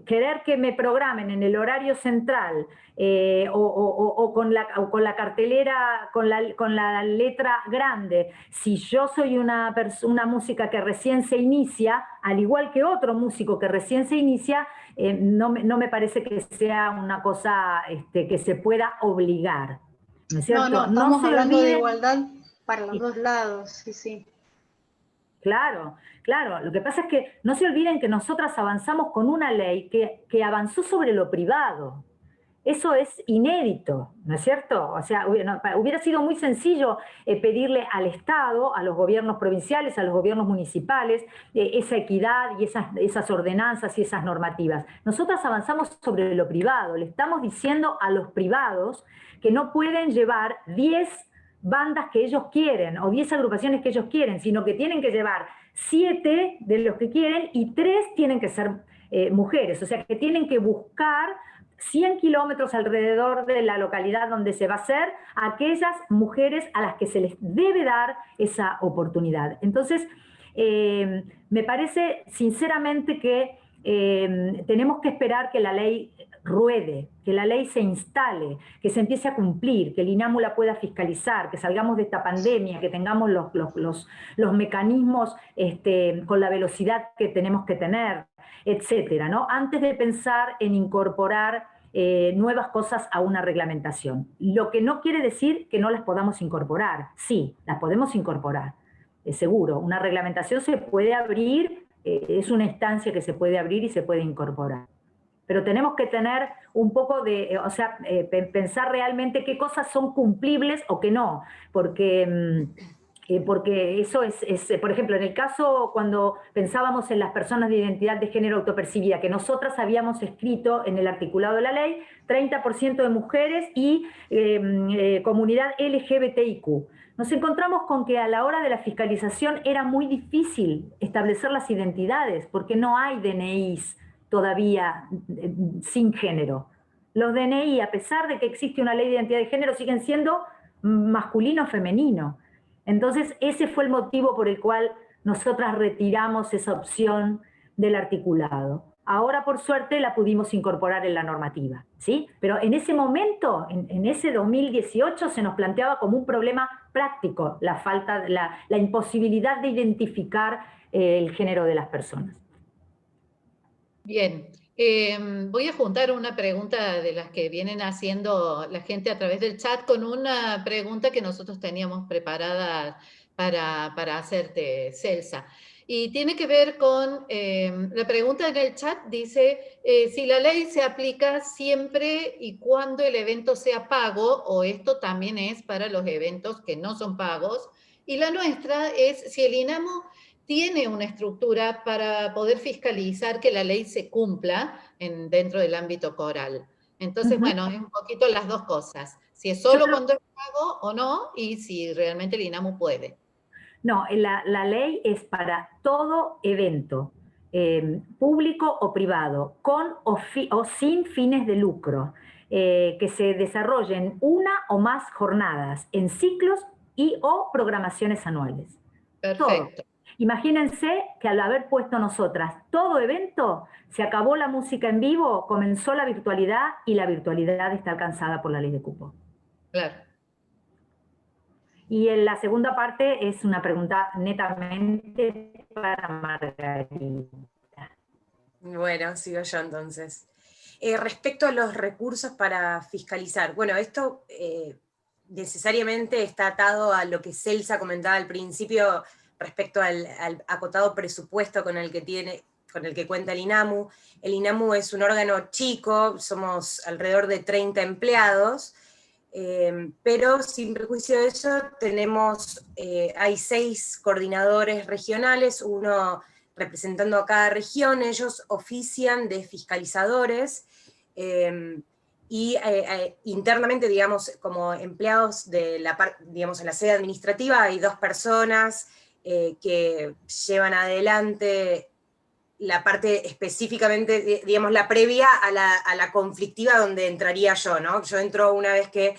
querer que me programen en el horario central o con la cartelera, con la letra grande, si yo soy una música que recién se inicia, al igual que otro músico que recién se inicia, no me parece que sea una cosa que se pueda obligar. ¿No es cierto? No, estamos hablando de igualdad para los dos lados, sí, sí. Claro, claro. Lo que pasa es que no se olviden que nosotras avanzamos con una ley que avanzó sobre lo privado. Eso es inédito, ¿no es cierto? O sea, hubiera sido muy sencillo pedirle al Estado, a los gobiernos provinciales, a los gobiernos municipales, esa equidad y esas ordenanzas y esas normativas. Nosotras avanzamos sobre lo privado, le estamos diciendo a los privados que no pueden llevar 10 bandas que ellos quieren o 10 agrupaciones que ellos quieren, sino que tienen que llevar 7 de los que quieren y 3 tienen que ser mujeres, o sea que tienen que buscar 100 kilómetros alrededor de la localidad donde se va a hacer a aquellas mujeres a las que se les debe dar esa oportunidad. Entonces, me parece sinceramente que tenemos que esperar que la ley ruede, que la ley se instale, que se empiece a cumplir, que el INAMU la pueda fiscalizar, que salgamos de esta pandemia, que tengamos los mecanismos con la velocidad que tenemos que tener, etcétera, ¿no? Antes de pensar en incorporar nuevas cosas a una reglamentación. Lo que no quiere decir que no las podamos incorporar. Sí, las podemos incorporar, es seguro. Una reglamentación se puede abrir, es una instancia que se puede abrir y se puede incorporar. Pero tenemos que tener un poco de, pensar realmente qué cosas son cumplibles o qué no, porque eso es, por ejemplo, en el caso cuando pensábamos en las personas de identidad de género autopercibida, que nosotras habíamos escrito en el articulado de la ley, 30% de mujeres y comunidad LGBTIQ. Nos encontramos con que a la hora de la fiscalización era muy difícil establecer las identidades, porque no hay DNIs todavía sin género. Los DNI, a pesar de que existe una ley de identidad de género, siguen siendo masculino o femenino. Entonces, ese fue el motivo por el cual nosotras retiramos esa opción del articulado. Ahora, por suerte, la pudimos incorporar en la normativa, ¿sí? Pero en ese momento, en ese 2018, se nos planteaba como un problema práctico la falta, la imposibilidad de identificar el género de las personas. Bien, voy a juntar una pregunta de las que vienen haciendo la gente a través del chat con una pregunta que nosotros teníamos preparada para hacerte, Celsa. Y tiene que ver con, la pregunta en el chat dice, si la ley se aplica siempre y cuando el evento sea pago, o esto también es para los eventos que no son pagos, y la nuestra es si el INAMU tiene una estructura para poder fiscalizar que la ley se cumpla dentro del ámbito coral. Entonces, bueno, es un poquito las dos cosas. Si es solo cuando es pago o no, y si realmente el INAMU puede. No, la ley es para todo evento, público o privado, con o sin fines de lucro, que se desarrollen una o más jornadas en ciclos y o programaciones anuales. Perfecto. Todo. Imagínense que al haber puesto nosotras todo evento, se acabó la música en vivo, comenzó la virtualidad y la virtualidad está alcanzada por la ley de cupo. Claro. Y en la segunda parte es una pregunta netamente para Margarita. Bueno, sigo yo entonces. Respecto a los recursos para fiscalizar, bueno, esto necesariamente está atado a lo que Celsa comentaba al principio respecto al acotado presupuesto con el que cuenta el INAMU. El INAMU es un órgano chico, somos alrededor de 30 empleados, pero sin perjuicio de eso hay 6 coordinadores regionales, uno representando a cada región. Ellos ofician de fiscalizadores, y internamente, digamos, como empleados de digamos, en la sede administrativa hay 2 personas que llevan adelante la parte específicamente, digamos, la previa a la conflictiva donde entraría yo, ¿no? Yo entro una vez que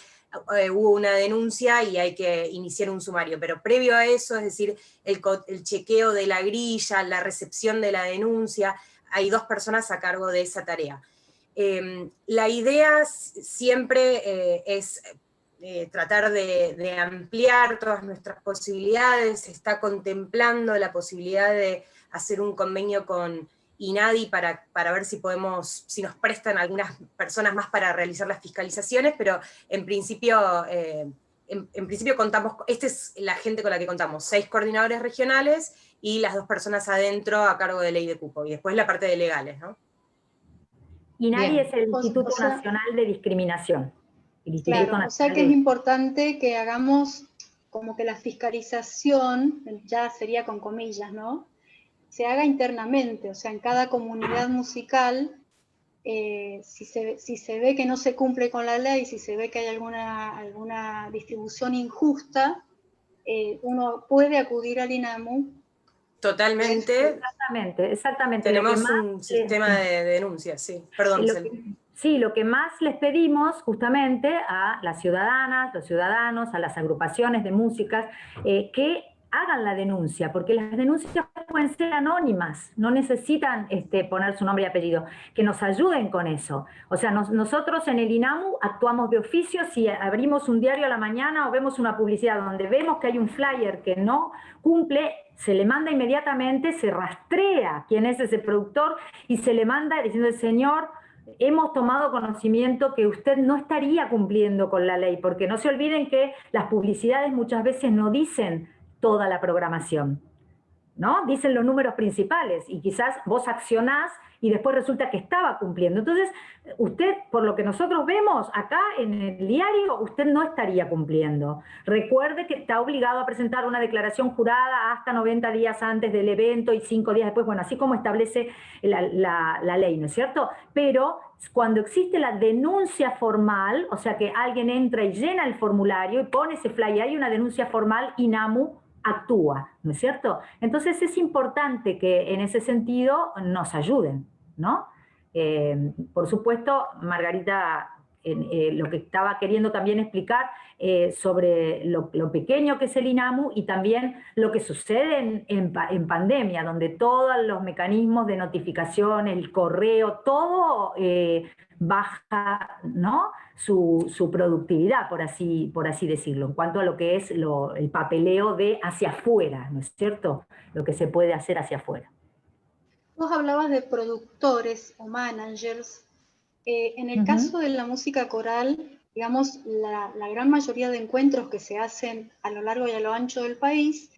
hubo una denuncia y hay que iniciar un sumario, pero previo a eso, es decir, el chequeo de la grilla, la recepción de la denuncia, hay 2 personas a cargo de esa tarea. La idea siempre es tratar de ampliar todas nuestras posibilidades. Se está contemplando la posibilidad de hacer un convenio con INADI para ver si nos prestan algunas personas más para realizar las fiscalizaciones, pero en principio contamos, esta es la gente con la que contamos, 6 coordinadores regionales y las 2 personas adentro a cargo de ley de cupo, y después la parte de legales, ¿no? INADI es el Instituto Nacional de Discriminación. Claro, o sea que es importante que hagamos como que la fiscalización, ya sería con comillas, ¿no? Se haga internamente, o sea, en cada comunidad musical, si se ve que no se cumple con la ley, si se ve que hay alguna distribución injusta, uno puede acudir al INAMU. Totalmente. Exactamente. Tenemos un sistema de denuncias, sí. Perdón, Sí, lo que más les pedimos justamente a las ciudadanas, los ciudadanos, a las agrupaciones de músicas, que hagan la denuncia, porque las denuncias pueden ser anónimas, no necesitan poner su nombre y apellido, que nos ayuden con eso. O sea, nosotros en el INAMU actuamos de oficio. Si abrimos un diario a la mañana o vemos una publicidad donde vemos que hay un flyer que no cumple, se le manda inmediatamente, se rastrea quién es ese productor y se le manda diciendo: señor, hemos tomado conocimiento que usted no estaría cumpliendo con la ley, porque no se olviden que las publicidades muchas veces no dicen toda la programación, ¿no? Dicen los números principales y quizás vos accionás y después resulta que estaba cumpliendo. Entonces, usted, por lo que nosotros vemos acá en el diario, usted no estaría cumpliendo. Recuerde que está obligado a presentar una declaración jurada hasta 90 días antes del evento y 5 días después, bueno, así como establece la ley, ¿no es cierto? Pero cuando existe la denuncia formal, o sea que alguien entra y llena el formulario y pone ese flyer, hay una denuncia formal, INAMU actúa, ¿no es cierto? Entonces es importante que en ese sentido nos ayuden, ¿no? Por supuesto, Margarita, lo que estaba queriendo también explicar sobre lo pequeño que es el INAMU y también lo que sucede en pandemia, donde todos los mecanismos de notificación, el correo, todo baja, ¿no?, su productividad, por así decirlo, en cuanto a lo que es el papeleo de hacia afuera, ¿no es cierto?, lo que se puede hacer hacia afuera. Vos hablabas de productores o managers. En el caso de la música coral, digamos, la gran mayoría de encuentros que se hacen a lo largo y a lo ancho del país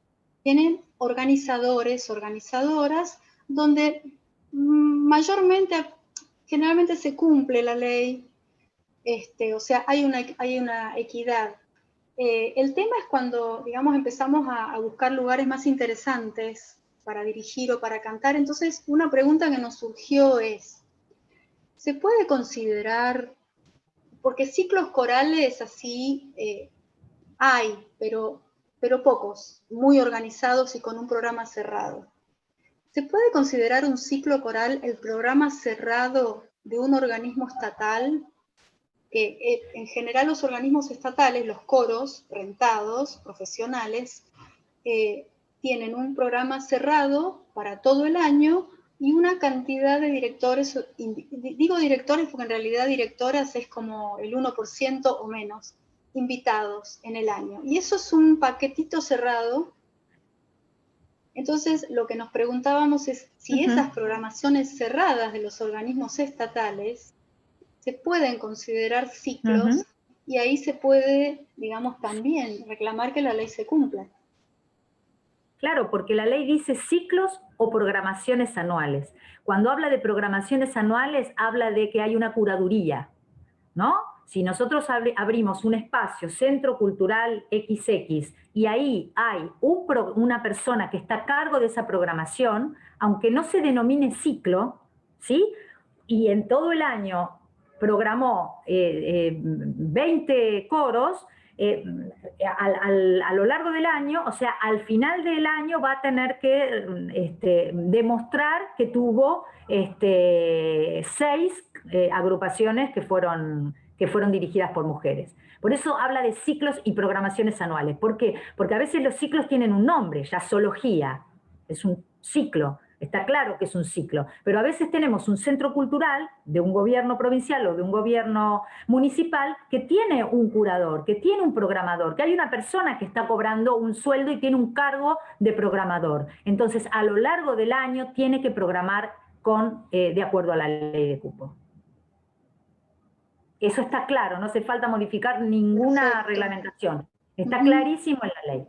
tienen organizadores, organizadoras, donde generalmente se cumple la ley, o sea, hay una equidad. El tema es cuando, digamos, empezamos a buscar lugares más interesantes para dirigir o para cantar. Entonces, una pregunta que nos surgió es, ¿se puede considerar, porque ciclos corales así hay, pero pocos, muy organizados y con un programa cerrado? ¿Se puede considerar un ciclo coral el programa cerrado de un organismo estatal? Que en general los organismos estatales, los coros rentados, profesionales, tienen un programa cerrado para todo el año y una cantidad de directores, digo directores porque en realidad directoras es como el 1% o menos, invitados en el año. Y eso es un paquetito cerrado. Entonces, lo que nos preguntábamos es si esas programaciones cerradas de los organismos estatales se pueden considerar ciclos y ahí se puede, digamos, también reclamar que la ley se cumpla. Claro, porque la ley dice ciclos o programaciones anuales. Cuando habla de programaciones anuales, habla de que hay una curaduría, ¿no? Si nosotros abrimos un espacio, Centro Cultural XX, y ahí hay una persona que está a cargo de esa programación, aunque no se denomine ciclo, ¿sí?, y en todo el año programó 20 coros, a lo largo del año, o sea, al final del año va a tener que demostrar que tuvo 6 agrupaciones que fueron dirigidas por mujeres. Por eso habla de ciclos y programaciones anuales. ¿Por qué? Porque a veces los ciclos tienen un nombre, jazzología, es un ciclo. Está claro que es un ciclo, pero a veces tenemos un centro cultural de un gobierno provincial o de un gobierno municipal que tiene un curador, que tiene un programador, que hay una persona que está cobrando un sueldo y tiene un cargo de programador. Entonces, a lo largo del año tiene que programar de acuerdo a la ley de cupo. Eso está claro, no hace falta modificar ninguna reglamentación. Está clarísimo en la ley.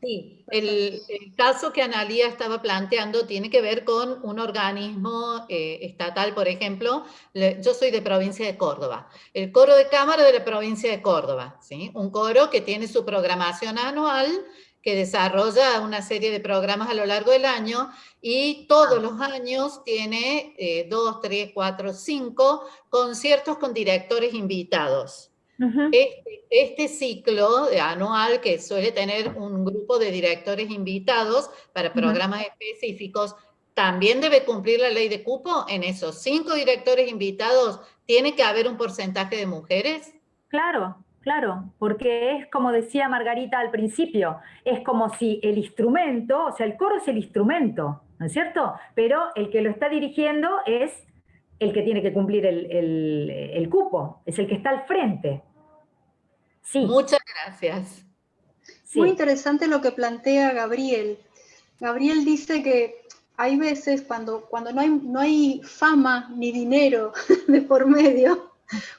Sí, el caso que Analía estaba planteando tiene que ver con un organismo estatal, por ejemplo. Yo soy de provincia de Córdoba, el coro de cámara de la provincia de Córdoba, ¿sí? Un coro que tiene su programación anual, que desarrolla una serie de programas a lo largo del año y todos los años tiene 2, 3, 4, 5 conciertos con directores invitados. Este ciclo anual, que suele tener un grupo de directores invitados para programas específicos, también debe cumplir la ley de cupo. En esos 5 directores invitados, ¿tiene que haber un porcentaje de mujeres? Claro, claro, porque es como decía Margarita al principio, es como si el instrumento, o sea, el coro es el instrumento, ¿no es cierto? Pero el que lo está dirigiendo es el que tiene que cumplir el cupo, es el que está al frente. Sí. Muchas gracias. Sí. Muy interesante lo que plantea Gabriel. Gabriel dice que hay veces cuando no hay fama ni dinero de por medio,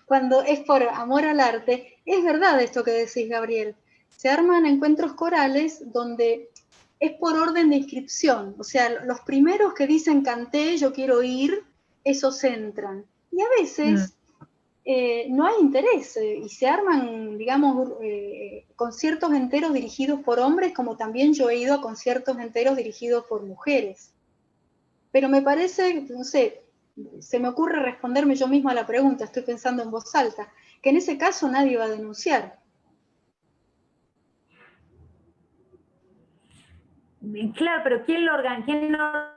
cuando es por amor al arte, es verdad esto que decís, Gabriel. Se arman encuentros corales donde es por orden de inscripción. O sea, los primeros que dicen canté, yo quiero ir, esos entran. Y a veces no hay interés y se arman, digamos, conciertos enteros dirigidos por hombres, como también yo he ido a conciertos enteros dirigidos por mujeres. Pero me parece, no sé, se me ocurre responderme yo misma a la pregunta, estoy pensando en voz alta, que en ese caso nadie va a denunciar. Claro, pero ¿quién organiza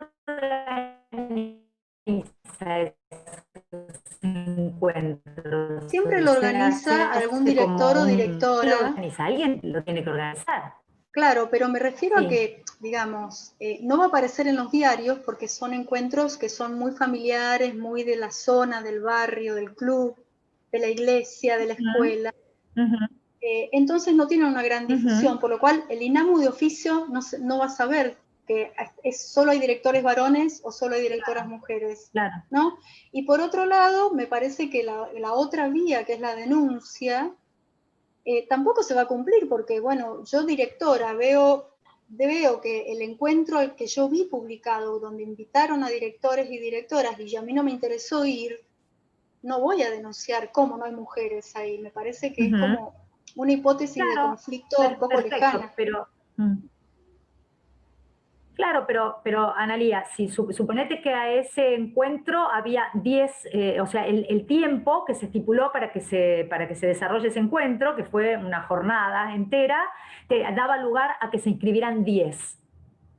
encuentro? Siempre lo organiza algún director o directora. Lo organiza, alguien lo tiene que organizar. Claro, pero me refiero a que, digamos, no va a aparecer en los diarios porque son encuentros que son muy familiares, muy de la zona, del barrio, del club, de la iglesia, de la escuela. Entonces no tienen una gran difusión, por lo cual el INAMU de oficio no va a saber que solo hay directores varones o solo hay directoras mujeres, ¿no? Y por otro lado, me parece que la otra vía, que es la denuncia, tampoco se va a cumplir, porque, bueno, yo directora veo que el encuentro que yo vi publicado, donde invitaron a directores y directoras, y a mí no me interesó ir, no voy a denunciar cómo no hay mujeres ahí. Me parece que es como una hipótesis de conflicto un poco lejana. Claro, pero Analía, si suponete que a ese encuentro había 10, o sea, el tiempo que se estipuló para que se desarrolle ese encuentro, que fue una jornada entera, que daba lugar a que se inscribieran 10,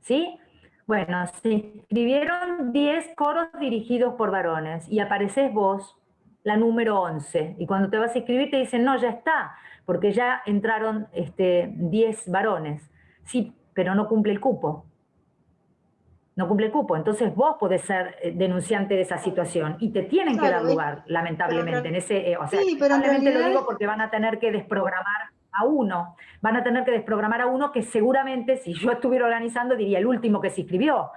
¿sí? Bueno, se inscribieron 10 coros dirigidos por varones y apareces vos, la número 11, y cuando te vas a inscribir te dicen, no, ya está, porque ya entraron 10 varones. Sí, pero no cumple el cupo. No cumple el cupo, entonces vos podés ser denunciante de esa situación y te tienen que dar lugar, lamentablemente, en ese, o sea, lamentablemente lo digo porque van a tener que desprogramar a uno, que seguramente si yo estuviera organizando diría el último que se inscribió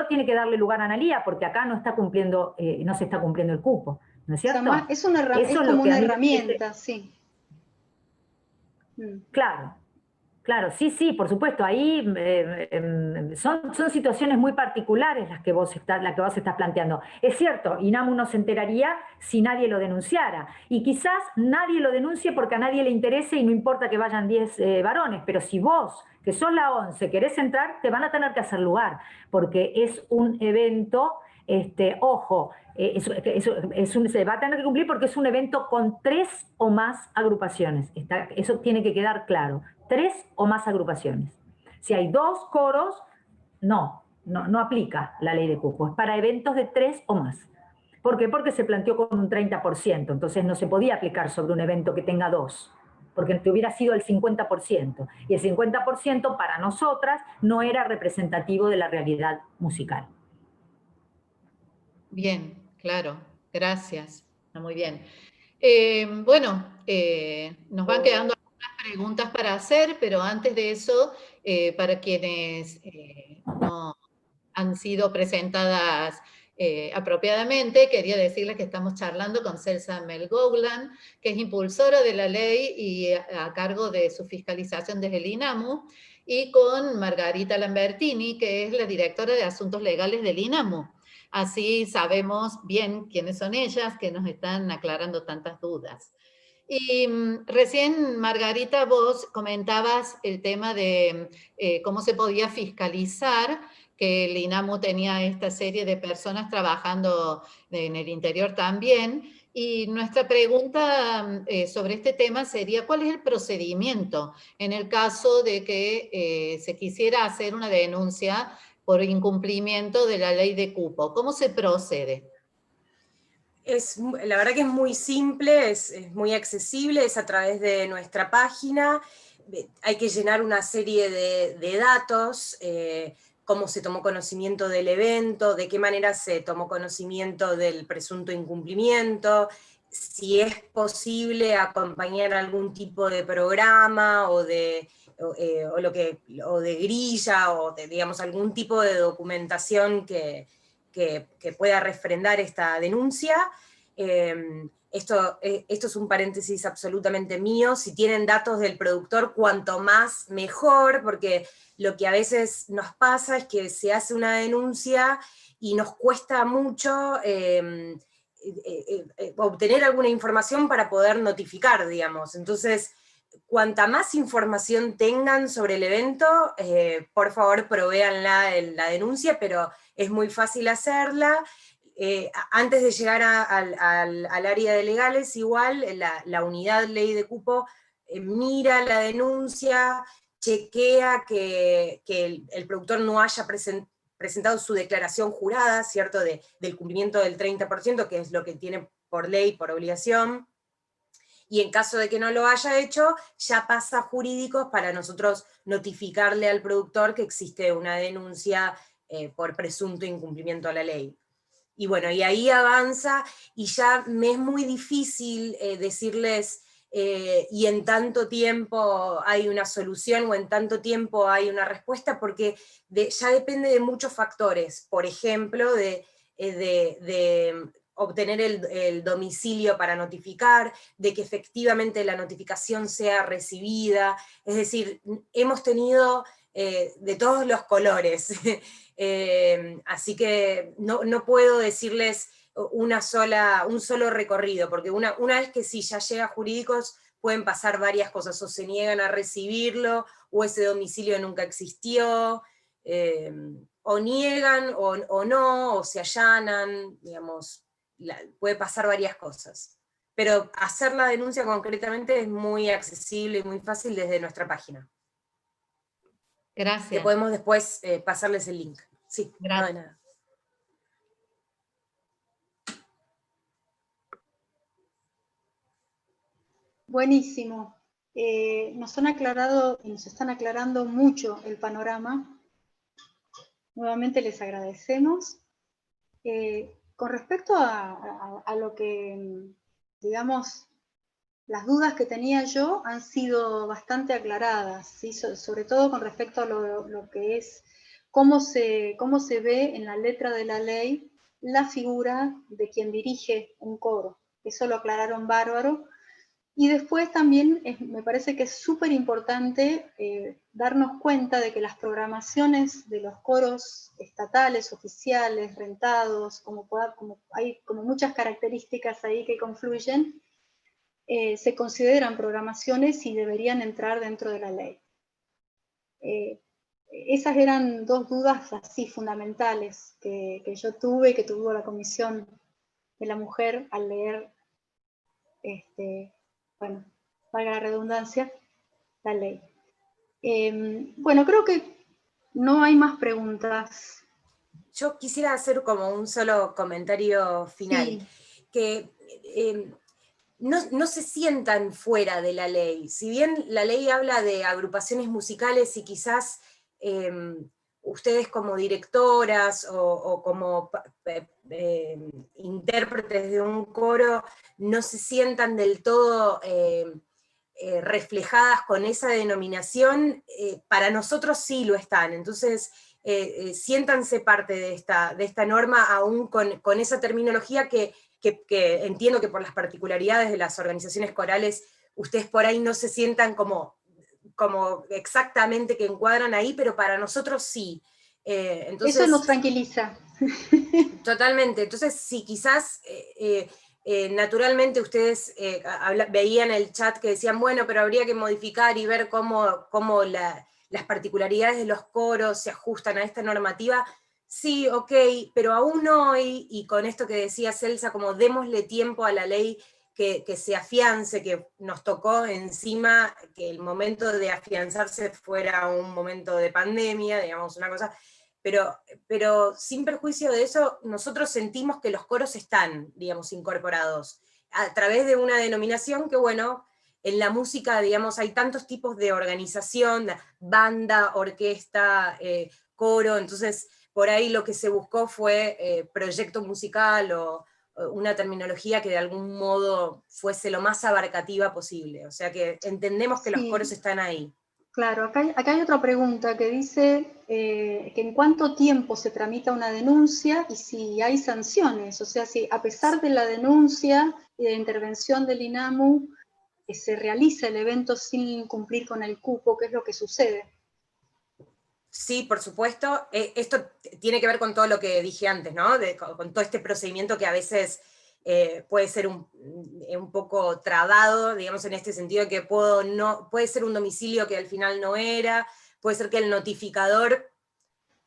tiene que darle lugar a Analía porque acá no está cumpliendo, no se está cumpliendo el cupo, ¿no es cierto? O sea, es como una herramienta, sí. Claro, sí, por supuesto, ahí son situaciones muy particulares las que vos estás planteando. Es cierto, INAMU no se enteraría si nadie lo denunciara, y quizás nadie lo denuncie porque a nadie le interese y no importa que vayan 10 varones, pero si vos, que sos la 11, querés entrar, te van a tener que hacer lugar, porque es un evento, ojo, se va a tener que cumplir porque es un evento con 3 o más agrupaciones, eso tiene que quedar claro. 3 o más agrupaciones. Si hay 2 coros, no aplica la ley de cupo. Es para eventos de 3 o más. ¿Por qué? Porque se planteó con un 30%, entonces no se podía aplicar sobre un evento que tenga 2, porque te hubiera sido el 50%. Y el 50% para nosotras no era representativo de la realidad musical. Bien, claro. Gracias. Muy bien. Bueno, nos van quedando preguntas para hacer, pero antes de eso, para quienes no han sido presentadas apropiadamente, quería decirles que estamos charlando con Celsa Melgoglan, que es impulsora de la ley y a cargo de su fiscalización desde el INAMU, y con Margarita Lambertini, que es la directora de Asuntos Legales del INAMU. Así sabemos bien quiénes son ellas, que nos están aclarando tantas dudas. Y recién, Margarita, vos comentabas el tema de cómo se podía fiscalizar, que el INAMU tenía esta serie de personas trabajando en el interior también, y nuestra pregunta sobre este tema sería, ¿cuál es el procedimiento en el caso de que se quisiera hacer una denuncia por incumplimiento de la ley de cupo? ¿Cómo se procede? La verdad que es muy simple, es muy accesible, es a través de nuestra página. Hay que llenar una serie de datos, cómo se tomó conocimiento del evento, de qué manera se tomó conocimiento del presunto incumplimiento, si es posible acompañar algún tipo de programa o de grilla o de, digamos, algún tipo de documentación que pueda refrendar esta denuncia. Esto es un paréntesis absolutamente mío. Si tienen datos del productor, cuanto más mejor, porque lo que a veces nos pasa es que se hace una denuncia y nos cuesta mucho obtener alguna información para poder notificar, digamos. Entonces, cuanta más información tengan sobre el evento, por favor provéanla en la denuncia, pero es muy fácil hacerla. Antes de llegar al área de legales, igual la unidad ley de cupo mira la denuncia, chequea que el productor no haya presentado su declaración jurada, ¿cierto?, del cumplimiento del 30%, que es lo que tiene por ley, por obligación, y en caso de que no lo haya hecho, ya pasa a jurídicos para nosotros notificarle al productor que existe una denuncia por presunto incumplimiento a la ley. Y bueno, y ahí avanza, y ya me es muy difícil decirles, y en tanto tiempo hay una solución, o en tanto tiempo hay una respuesta, porque ya depende de muchos factores. Por ejemplo, de obtener el domicilio para notificar, de que efectivamente la notificación sea recibida, es decir, hemos tenido de todos los colores, así que no puedo decirles un solo recorrido, porque una vez que sí ya llega a jurídicos, pueden pasar varias cosas, o se niegan a recibirlo, o ese domicilio nunca existió, o niegan, o no, o se allanan, digamos, puede pasar varias cosas. Pero hacer la denuncia concretamente es muy accesible y muy fácil desde nuestra página. Gracias. Que podemos después pasarles el link. Sí, gracias. no de nada. Buenísimo. Nos han aclarado y nos están aclarando mucho el panorama. Nuevamente les agradecemos. Con respecto a lo que, digamos, las dudas que tenía yo han sido bastante aclaradas, ¿sí? Sobre todo con respecto a lo que es cómo se ve en la letra de la ley la figura de quien dirige un coro. Eso lo aclararon bárbaro. Y después también me parece que es súper importante darnos cuenta de que las programaciones de los coros estatales, oficiales, rentados, hay como muchas características ahí que confluyen, se consideran programaciones y deberían entrar dentro de la ley. Esas eran dos dudas así fundamentales que yo tuve y que tuvo la Comisión de la Mujer al leer, bueno, valga la redundancia, la ley. Bueno, creo que no hay más preguntas. Yo quisiera hacer como un solo comentario final, Sí. que no se sientan fuera de la ley. Si bien la ley habla de agrupaciones musicales y quizás ustedes como directoras o como intérpretes de un coro no se sientan del todo reflejadas con esa denominación, para nosotros sí lo están. Entonces, siéntanse parte de esta norma, aún con esa terminología que entiendo que por las particularidades de las organizaciones corales, ustedes por ahí no se sientan como exactamente que encuadran ahí, pero para nosotros sí. Entonces, eso nos tranquiliza. Totalmente. Entonces, si quizás naturalmente ustedes veían el chat que decían, bueno, pero habría que modificar y ver cómo las particularidades de los coros se ajustan a esta normativa. Sí, ok, pero aún hoy, y con esto que decía Celsa, como démosle tiempo a la ley que se afiance, que nos tocó encima que el momento de afianzarse fuera un momento de pandemia, digamos, una cosa, pero sin perjuicio de eso, nosotros sentimos que los coros están, digamos, incorporados a través de una denominación que, bueno, en la música, digamos, hay tantos tipos de organización, banda, orquesta, coro, entonces por ahí lo que se buscó fue proyecto musical o una terminología que de algún modo fuese lo más abarcativa posible, o sea que entendemos que los coros están ahí. Claro, acá hay otra pregunta que dice que en cuánto tiempo se tramita una denuncia y si hay sanciones, o sea, si a pesar de la denuncia y de la intervención del INAMU se realiza el evento sin cumplir con el cupo, ¿qué es lo que sucede? Sí, por supuesto. Esto tiene que ver con todo lo que dije antes, ¿no? Con todo este procedimiento que a veces puede ser un poco trabado, digamos, en este sentido de que puede ser un domicilio que al final no era, puede ser que el notificador,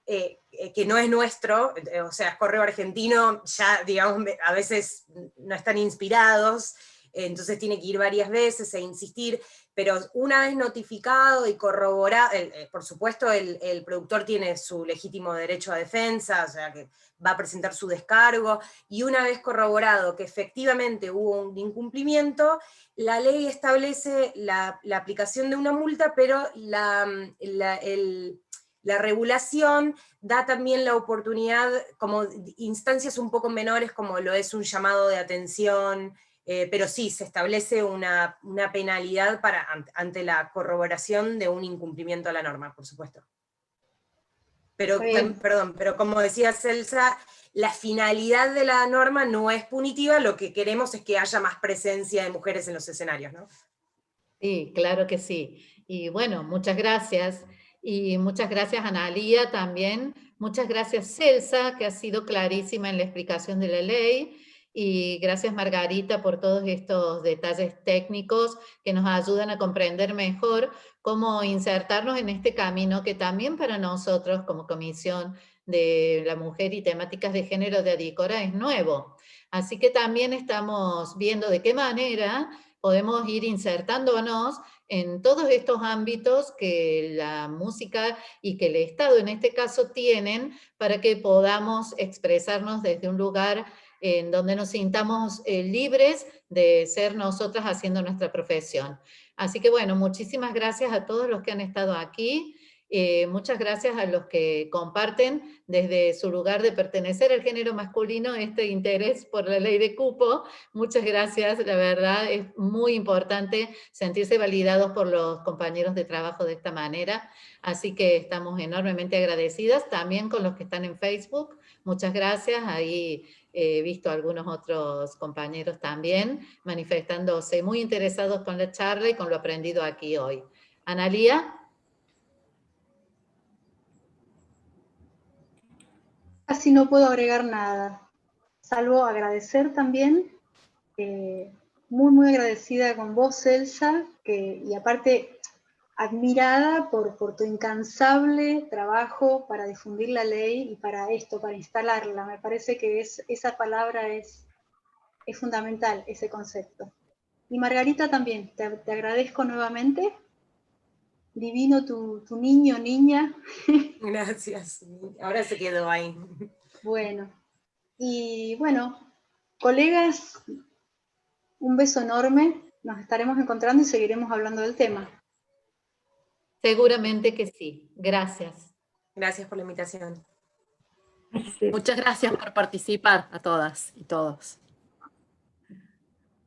que no es nuestro, o sea, es correo argentino, ya, digamos, a veces no están inspirados, entonces tiene que ir varias veces e insistir. pero una vez notificado y corroborado, por supuesto el productor tiene su legítimo derecho a defensa, o sea que va a presentar su descargo, y una vez corroborado que efectivamente hubo un incumplimiento, la ley establece la aplicación de una multa, pero la regulación da también la oportunidad, como instancias un poco menores, como lo es un llamado de atención, pero sí, se establece una penalidad ante la corroboración de un incumplimiento a la norma, por supuesto. Pero, perdón, pero como decía Celsa, la finalidad de la norma no es punitiva, lo que queremos es que haya más presencia de mujeres en los escenarios, ¿no? Sí, claro que sí. Y bueno, muchas gracias. Y muchas gracias, Analía, también. Muchas gracias, Celsa, que ha sido clarísima en la explicación de la ley. Y gracias, Margarita, por todos estos detalles técnicos que nos ayudan a comprender mejor cómo insertarnos en este camino que también para nosotros, como Comisión de la Mujer y Temáticas de Género de Adicora, es nuevo. Así que también estamos viendo de qué manera podemos ir insertándonos en todos estos ámbitos que la música y que el Estado en este caso tienen para que podamos expresarnos desde un lugar en donde nos sintamos libres de ser nosotras haciendo nuestra profesión. Así que bueno, muchísimas gracias a todos los que han estado aquí. Muchas gracias a los que comparten desde su lugar de pertenecer al género masculino este interés por la ley de cupo. Muchas gracias, la verdad es muy importante sentirse validados por los compañeros de trabajo de esta manera, así que estamos enormemente agradecidas, también con los que están en Facebook, muchas gracias, ahí he visto a algunos otros compañeros también manifestándose muy interesados con la charla y con lo aprendido aquí hoy. Analía. Casi no puedo agregar nada, salvo agradecer también, muy agradecida con vos, Celsa, y aparte admirada por tu incansable trabajo para difundir la ley y para esto, para instalarla. Me parece que esa palabra es fundamental, ese concepto. Y Margarita también, te agradezco nuevamente. Divino tu niño, niña. Gracias, ahora se quedó ahí. Bueno, y bueno, colegas, un beso enorme, nos estaremos encontrando y seguiremos hablando del tema. Seguramente que sí, gracias. Gracias por la invitación. Muchas gracias por participar a todas y todos.